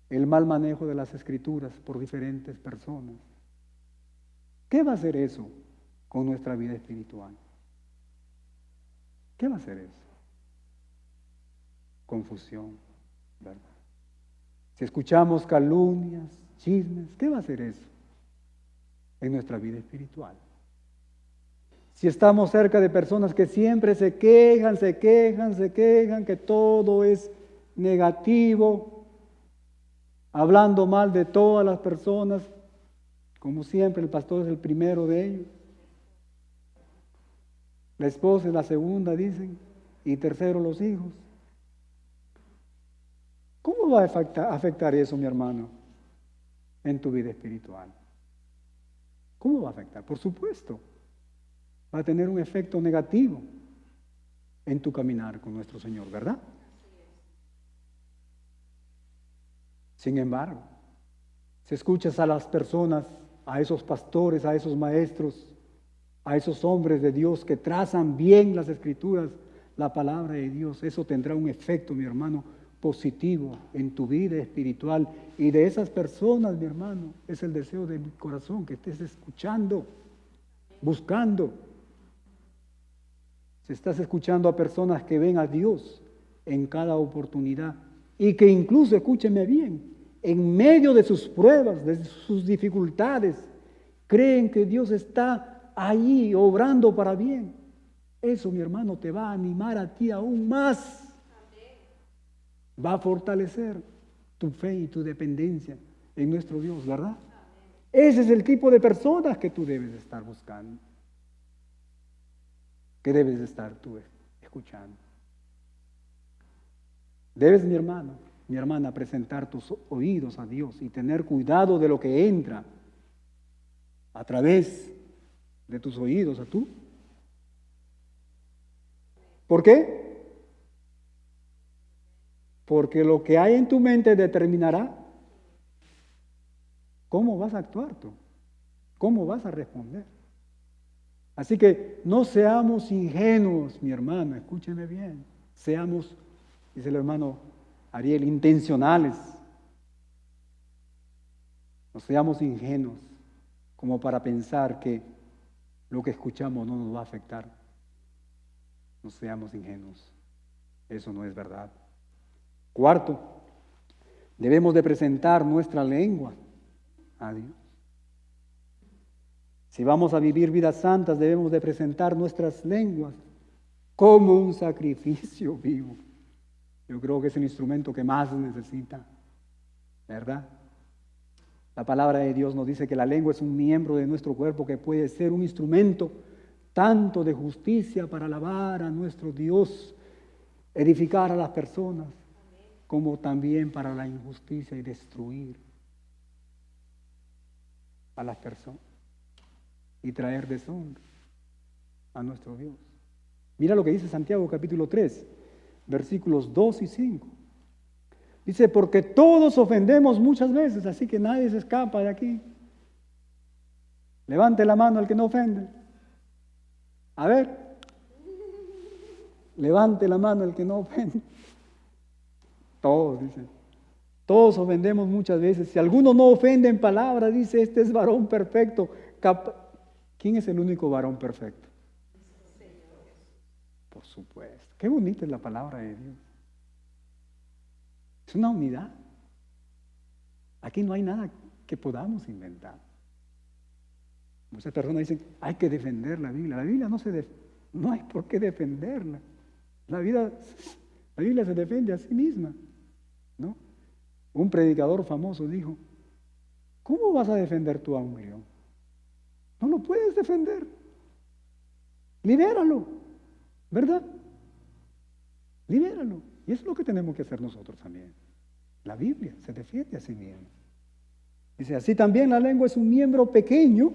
el mal manejo de las Escrituras por diferentes personas, ¿qué va a hacer eso con nuestra vida espiritual? ¿Qué va a hacer eso? Confusión, ¿verdad? Si escuchamos calumnias, chismes, ¿qué va a hacer eso en nuestra vida espiritual? Si estamos cerca de personas que siempre se quejan, que todo es negativo, hablando mal de todas las personas, como siempre el pastor es el primero de ellos, la esposa es la segunda, dicen, y tercero los hijos. ¿Cómo va a afectar eso, mi hermano, en tu vida espiritual? ¿Cómo va a afectar? Por supuesto, va a tener un efecto negativo en tu caminar con nuestro Señor, ¿verdad? Sin embargo, si escuchas a las personas, a esos pastores, a esos maestros, a esos hombres de Dios que trazan bien las Escrituras, la palabra de Dios, eso tendrá un efecto, mi hermano, positivo en tu vida espiritual. Y de esas personas, mi hermano, es el deseo de mi corazón, que estés escuchando, buscando. Si estás escuchando a personas que ven a Dios en cada oportunidad y que incluso, escúcheme bien, en medio de sus pruebas, de sus dificultades, creen que Dios está allí obrando para bien, eso, mi hermano, te va a animar a ti aún más. Va a fortalecer tu fe y tu dependencia en nuestro Dios, ¿verdad? Ese es el tipo de personas que tú debes estar buscando, que debes estar tú escuchando. Debes, mi hermano, mi hermana, presentar tus oídos a Dios y tener cuidado de lo que entra a través de tus oídos a tú. ¿Por qué? Porque lo que hay en tu mente determinará cómo vas a actuar tú, cómo vas a responder. Así que no seamos ingenuos, mi hermano, escúcheme bien. Seamos, dice el hermano Ariel, intencionales. No seamos ingenuos como para pensar que lo que escuchamos no nos va a afectar. No seamos ingenuos. Eso no es verdad. Cuarto, debemos de presentar nuestra lengua a Dios. Si vamos a vivir vidas santas, debemos de presentar nuestras lenguas como un sacrificio vivo. Yo creo que es el instrumento que más necesita, ¿verdad? La palabra de Dios nos dice que la lengua es un miembro de nuestro cuerpo que puede ser un instrumento tanto de justicia para alabar a nuestro Dios, edificar a las personas, como también para la injusticia y destruir a las personas y traer deshonra a nuestro Dios. Mira lo que dice Santiago capítulo 3, versículos 2 y 5. Dice, porque todos ofendemos muchas veces, así que nadie se escapa de aquí. Levante la mano el que no ofende. A ver, levante la mano el que no ofende. Todos, dice. Todos ofendemos muchas veces. Si alguno no ofende en palabra, dice, este es varón perfecto. ¿Quién es el único varón perfecto? Por supuesto. Qué bonita es la palabra de Dios. Es una unidad. Aquí no hay nada que podamos inventar. Muchas personas dicen, hay que defender la Biblia. La Biblia no hay por qué defenderla. La Biblia se defiende a sí misma, ¿no? Un predicador famoso dijo, ¿cómo vas a defender tú a un león? No lo puedes defender. Libéralo, ¿verdad? Libéralo. Y eso es lo que tenemos que hacer nosotros también. La Biblia se defiende a sí misma. Dice, así también la lengua es un miembro pequeño,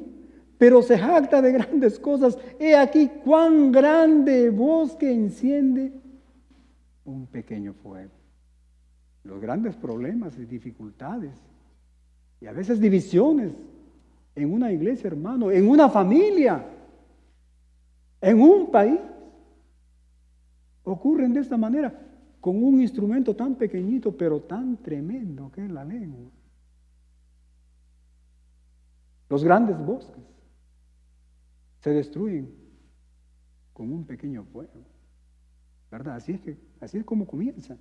pero se jacta de grandes cosas. He aquí cuán grande bosque enciende un pequeño fuego. Los grandes problemas y dificultades, y a veces divisiones en una iglesia, hermano, en una familia, en un país, ocurren de esta manera, con un instrumento tan pequeñito, pero tan tremendo que es la lengua. Los grandes bosques se destruyen con un pequeño fuego, ¿verdad? Así es como comienza.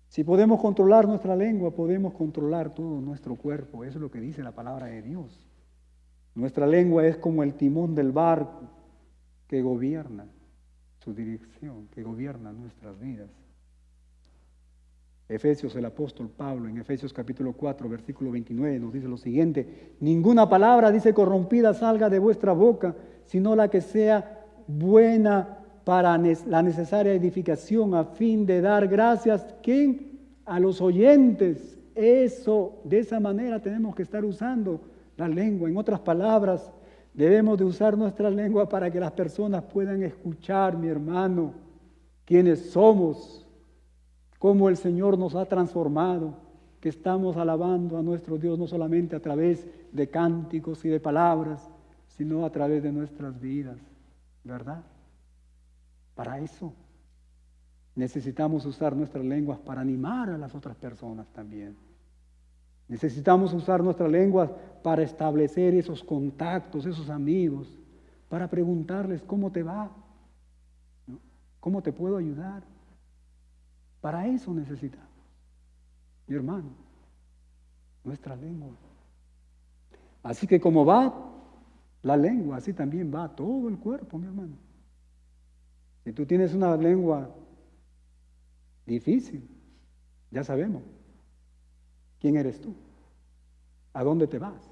Si podemos controlar nuestra lengua, podemos controlar todo nuestro cuerpo. Eso es lo que dice la palabra de Dios. Nuestra lengua es como el timón del barco que gobierna su dirección, que gobierna nuestras vidas. Efesios, el apóstol Pablo, en Efesios capítulo 4, versículo 29, nos dice lo siguiente: ninguna palabra, dice, corrompida salga de vuestra boca, sino la que sea buena para la necesaria edificación, a fin de dar gracias, ¿quién? A los oyentes. Eso, de esa manera tenemos que estar usando la lengua. En otras palabras, debemos de usar nuestra lengua para que las personas puedan escuchar, mi hermano, quiénes somos, cómo el Señor nos ha transformado, que estamos alabando a nuestro Dios no solamente a través de cánticos y de palabras, sino a través de nuestras vidas, ¿verdad? Para eso necesitamos usar nuestras lenguas para animar a las otras personas también. Necesitamos usar nuestras lenguas para establecer esos contactos, esos amigos, para preguntarles cómo te va, ¿no? ¿Cómo te puedo ayudar? Para eso necesitamos, mi hermano, nuestra lengua. Así que como va la lengua, así también va todo el cuerpo, mi hermano. Si tú tienes una lengua difícil, ya sabemos quién eres tú, a dónde te vas.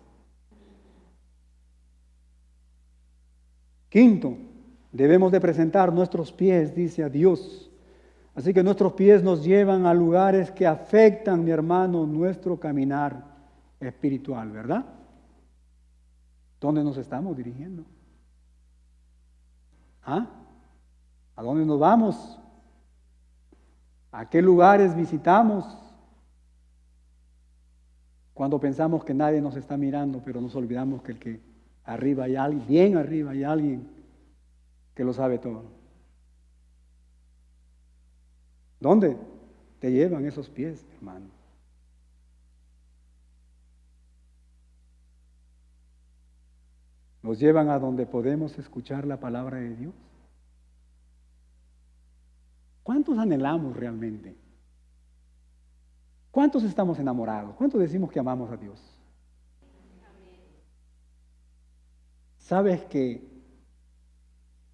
Quinto, debemos de presentar nuestros pies, dice, a Dios. Así que nuestros pies nos llevan a lugares que afectan, mi hermano, nuestro caminar espiritual, ¿verdad? ¿Dónde nos estamos dirigiendo? ¿Ah? ¿A dónde nos vamos? ¿A qué lugares visitamos? Cuando pensamos que nadie nos está mirando, pero nos olvidamos que arriba hay alguien, bien arriba hay alguien que lo sabe todo. ¿Dónde te llevan esos pies, hermano? Nos llevan a donde podemos escuchar la palabra de Dios. ¿Cuántos anhelamos realmente? ¿Cuántos estamos enamorados? ¿Cuántos decimos que amamos a Dios? ¿Sabes que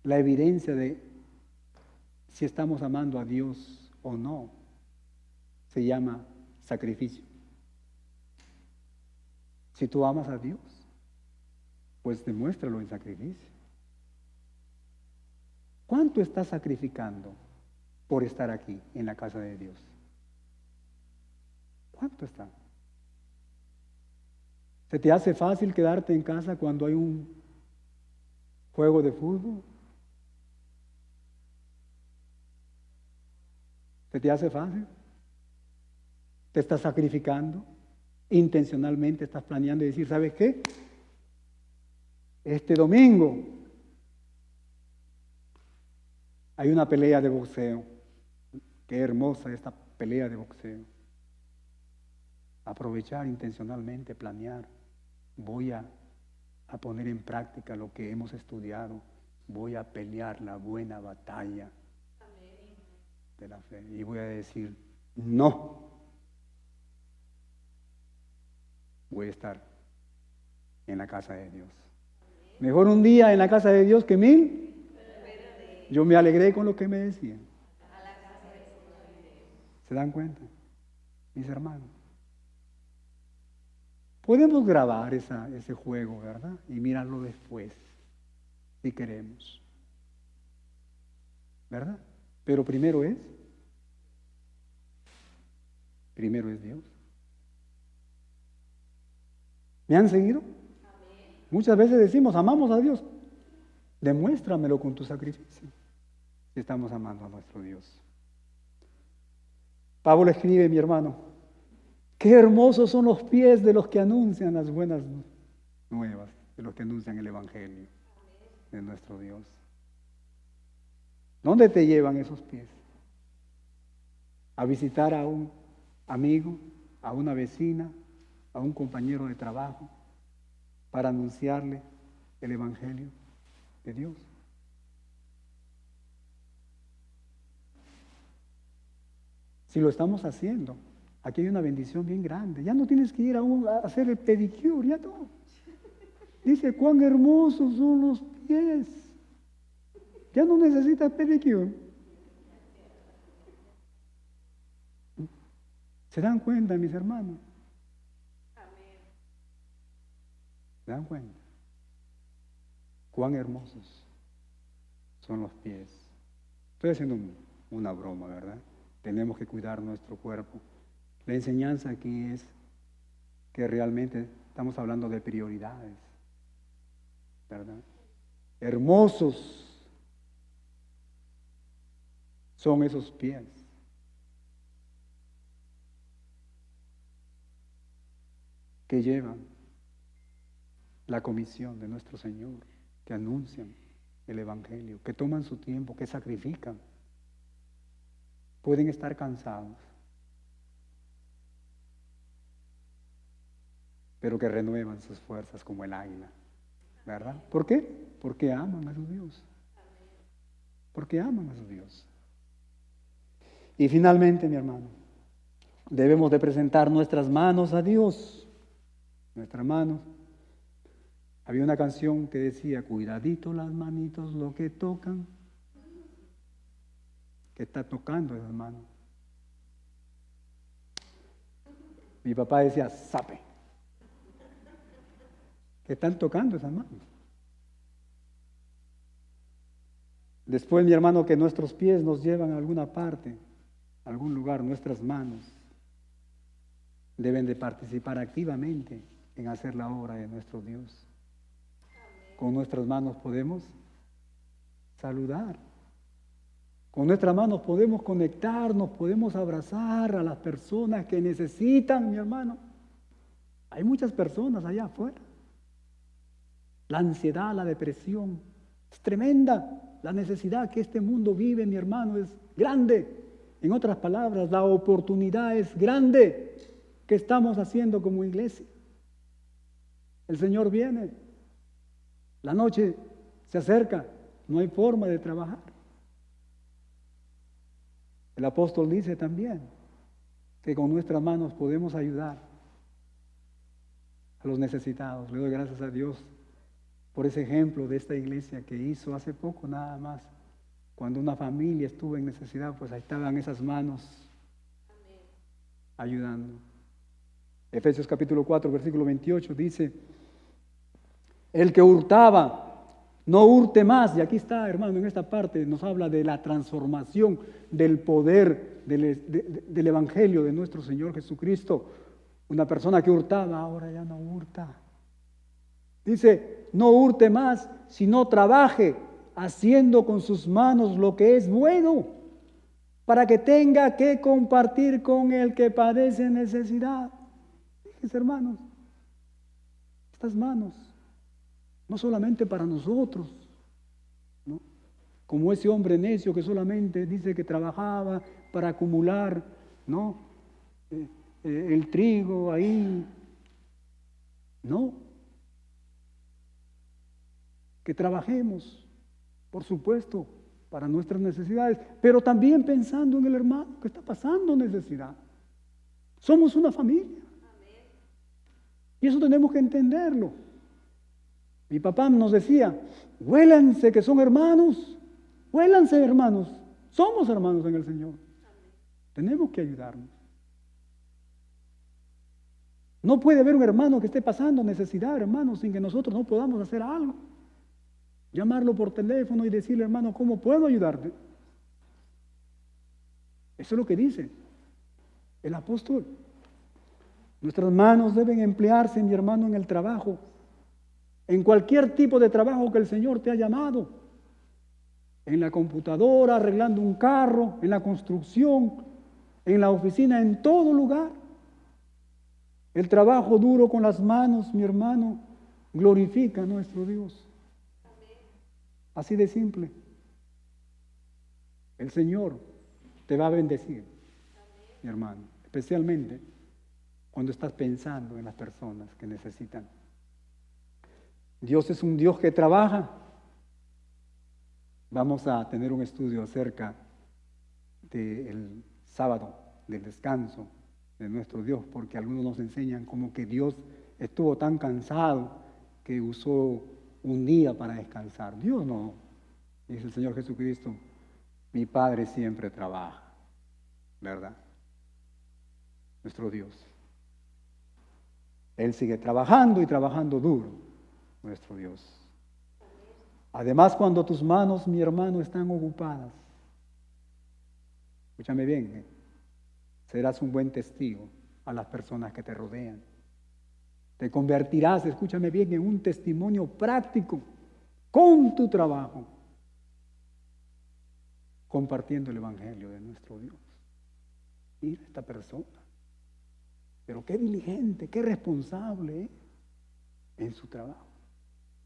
la evidencia de si estamos amando a Dios o no se llama sacrificio? Si tú amas a Dios, pues demuéstralo en sacrificio. ¿Cuánto estás sacrificando por estar aquí en la casa de Dios? ¿Cuánto está? ¿Se te hace fácil quedarte en casa cuando hay un juego de fútbol? ¿Se te hace fácil? ¿Te estás sacrificando? Intencionalmente estás planeando y decir, ¿sabes qué? Este domingo hay una pelea de boxeo. Qué hermosa esta pelea de boxeo. Aprovechar intencionalmente, planear. Voy a poner en práctica lo que hemos estudiado. Voy a pelear la buena batalla de la fe. Y voy a decir, no. Voy a estar en la casa de Dios. Mejor un día en la casa de Dios que 1000. Yo me alegré con lo que me decían. ¿Se dan cuenta, mis hermanos? Podemos grabar ese juego, ¿verdad? Y mirarlo después, si queremos. ¿Verdad? Pero primero es Dios. ¿Me han seguido? Muchas veces decimos, amamos a Dios. Demuéstramelo con tu sacrificio, si estamos amando a nuestro Dios. Pablo escribe, mi hermano, qué hermosos son los pies de los que anuncian las buenas nuevas, de los que anuncian el Evangelio de nuestro Dios. ¿Dónde te llevan esos pies? ¿A visitar a un amigo, a una vecina, a un compañero de trabajo, para anunciarle el Evangelio de Dios? Si lo estamos haciendo, aquí hay una bendición bien grande. Ya no tienes que ir a hacer el pedicure, ya no. Dice, cuán hermosos son los pies. Ya no necesitas pedicure. ¿Se dan cuenta, mis hermanos? ¿Se dan cuenta? Cuán hermosos son los pies. Estoy haciendo una broma, ¿verdad? Tenemos que cuidar nuestro cuerpo. La enseñanza aquí es que realmente estamos hablando de prioridades, ¿verdad? Hermosos son esos pies. Que llevan la comisión de nuestro Señor, que anuncian el Evangelio, que toman su tiempo, que sacrifican. Pueden estar cansados, pero que renuevan sus fuerzas como el águila, ¿verdad? ¿Por qué? Porque aman a su Dios. Porque aman a su Dios. Y finalmente, mi hermano, debemos de presentar nuestras manos a Dios. Nuestras manos. Había una canción que decía, cuidadito las manitos lo que tocan. Que está tocando esas manos. Mi papá decía, sape. Que están tocando esas manos. Después, mi hermano, que nuestros pies nos llevan a alguna parte, a algún lugar, nuestras manos deben de participar activamente en hacer la obra de nuestro Dios. Con nuestras manos podemos saludar. Con nuestras manos podemos conectarnos, podemos abrazar a las personas que necesitan, mi hermano. Hay muchas personas allá afuera. La ansiedad, la depresión, es tremenda. La necesidad que este mundo vive, mi hermano, es grande. En otras palabras, la oportunidad es grande. ¿Qué estamos haciendo como iglesia? El Señor viene. La noche se acerca. No hay forma de trabajar. El apóstol dice también que con nuestras manos podemos ayudar a los necesitados. Le doy gracias a Dios por ese ejemplo de esta iglesia que hizo hace poco nada más. Cuando una familia estuvo en necesidad, pues ahí estaban esas manos ayudando. Efesios capítulo 4, versículo 28 dice, el que hurtaba, no hurte más. Y aquí está, hermano, en esta parte nos habla de la transformación del poder del Evangelio de nuestro Señor Jesucristo. Una persona que hurtaba, ahora ya no hurta. Dice, no hurte más, sino trabaje haciendo con sus manos lo que es bueno, para que tenga que compartir con el que padece necesidad. Fíjense, hermanos, estas manos, no solamente para nosotros, ¿no? Como ese hombre necio que solamente dice que trabajaba para acumular ¿no? El trigo ahí. No. Que trabajemos, por supuesto, para nuestras necesidades, pero también pensando en el hermano que está pasando necesidad. Somos una familia. Y eso tenemos que entenderlo. Mi papá nos decía, huélanse que son hermanos, huélanse hermanos, somos hermanos en el Señor. Tenemos que ayudarnos. No puede haber un hermano que esté pasando necesidad, hermano, sin que nosotros no podamos hacer algo. Llamarlo por teléfono y decirle, hermano, ¿cómo puedo ayudarte? Eso es lo que dice el apóstol. Nuestras manos deben emplearse, mi hermano, en el trabajo, en cualquier tipo de trabajo que el Señor te ha llamado, en la computadora, arreglando un carro, en la construcción, en la oficina, en todo lugar. El trabajo duro con las manos, mi hermano, glorifica a nuestro Dios. Así de simple. El Señor te va a bendecir, mi hermano, especialmente cuando estás pensando en las personas que necesitan. Dios es un Dios que trabaja. Vamos a tener un estudio acerca del sábado, del descanso de nuestro Dios, porque algunos nos enseñan como que Dios estuvo tan cansado que usó un día para descansar. Dios no. Dice el Señor Jesucristo, mi Padre siempre trabaja, ¿verdad? Nuestro Dios. Él sigue trabajando y trabajando duro, nuestro Dios. Además, cuando tus manos, mi hermano, están ocupadas, escúchame bien, serás un buen testigo a las personas que te rodean. Te convertirás, escúchame bien, en un testimonio práctico con tu trabajo, compartiendo el Evangelio de nuestro Dios. Mira esta persona, pero qué diligente, qué responsable en su trabajo,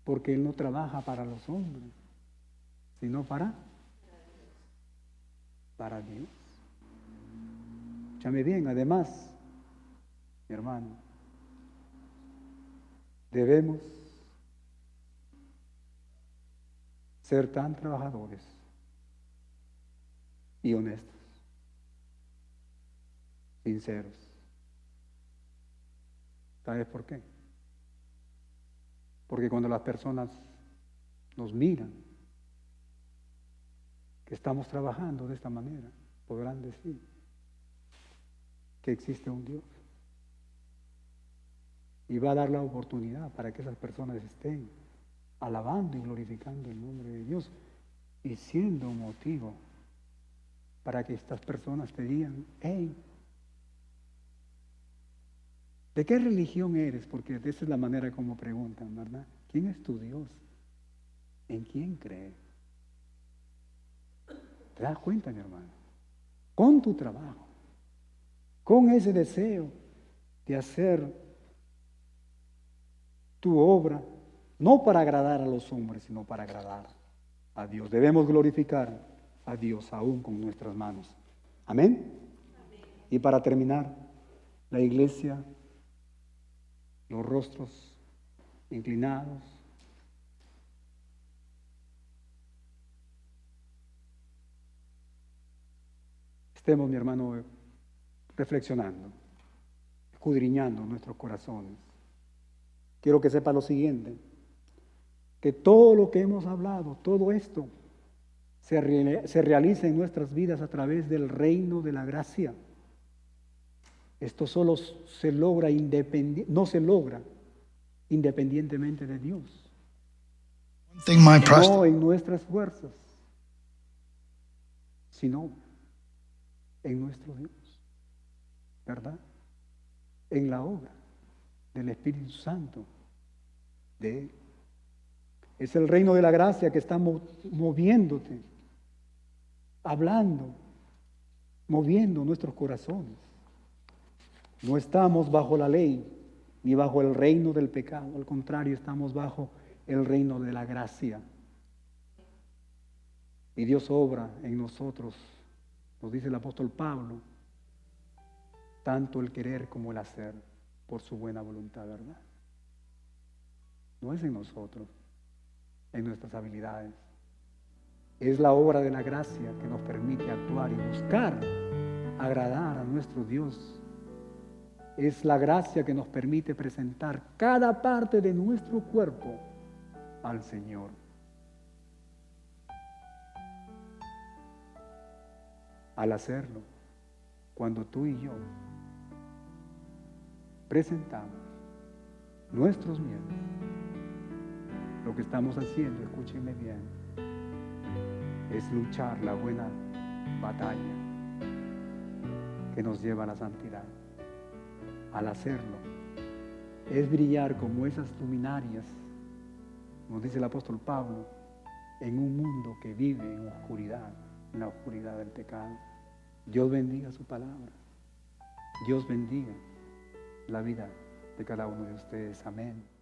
porque él no trabaja para los hombres, sino para Dios. Escúchame bien, además, mi hermano, debemos ser tan trabajadores y honestos, sinceros. ¿Sabes por qué? Porque cuando las personas nos miran que estamos trabajando de esta manera, podrán decir que existe un Dios. Y va a dar la oportunidad para que esas personas estén alabando y glorificando el nombre de Dios y siendo un motivo para que estas personas te digan, hey, ¿de qué religión eres? Porque esa es la manera como preguntan, ¿verdad? ¿Quién es tu Dios? ¿En quién crees? ¿Te das cuenta, mi hermano? Con tu trabajo, con ese deseo de hacer tu obra, no para agradar a los hombres, sino para agradar a Dios. Debemos glorificar a Dios aún con nuestras manos. ¿Amén? Amén. Y para terminar, la iglesia, los rostros inclinados. Estemos, mi hermano, reflexionando, escudriñando nuestros corazones. Quiero que sepa lo siguiente, que todo lo que hemos hablado, todo esto, se realiza en nuestras vidas a través del reino de la gracia. Esto solo se logra no se logra independientemente de Dios, no en nuestras fuerzas, sino en nuestro Dios, ¿verdad? En la obra del Espíritu Santo de Él. Es el reino de la gracia que está moviéndote, hablando, moviendo nuestros corazones. No estamos bajo la ley ni bajo el reino del pecado, al contrario, estamos bajo el reino de la gracia. Y Dios obra en nosotros, nos dice el apóstol Pablo, tanto el querer como el hacer, por su buena voluntad, ¿verdad? No es en nosotros, en nuestras habilidades. Es la obra de la gracia que nos permite actuar y buscar agradar a nuestro Dios. Es la gracia que nos permite presentar cada parte de nuestro cuerpo al Señor. Al hacerlo, cuando tú y yo presentamos nuestros miedos, lo que estamos haciendo, escúchenme bien, es luchar la buena batalla que nos lleva a la santidad. Al hacerlo, es brillar como esas luminarias, como dice el apóstol Pablo, en un mundo que vive en oscuridad, en la oscuridad del pecado. Dios bendiga su palabra. Dios bendiga la vida de cada uno de ustedes. Amén.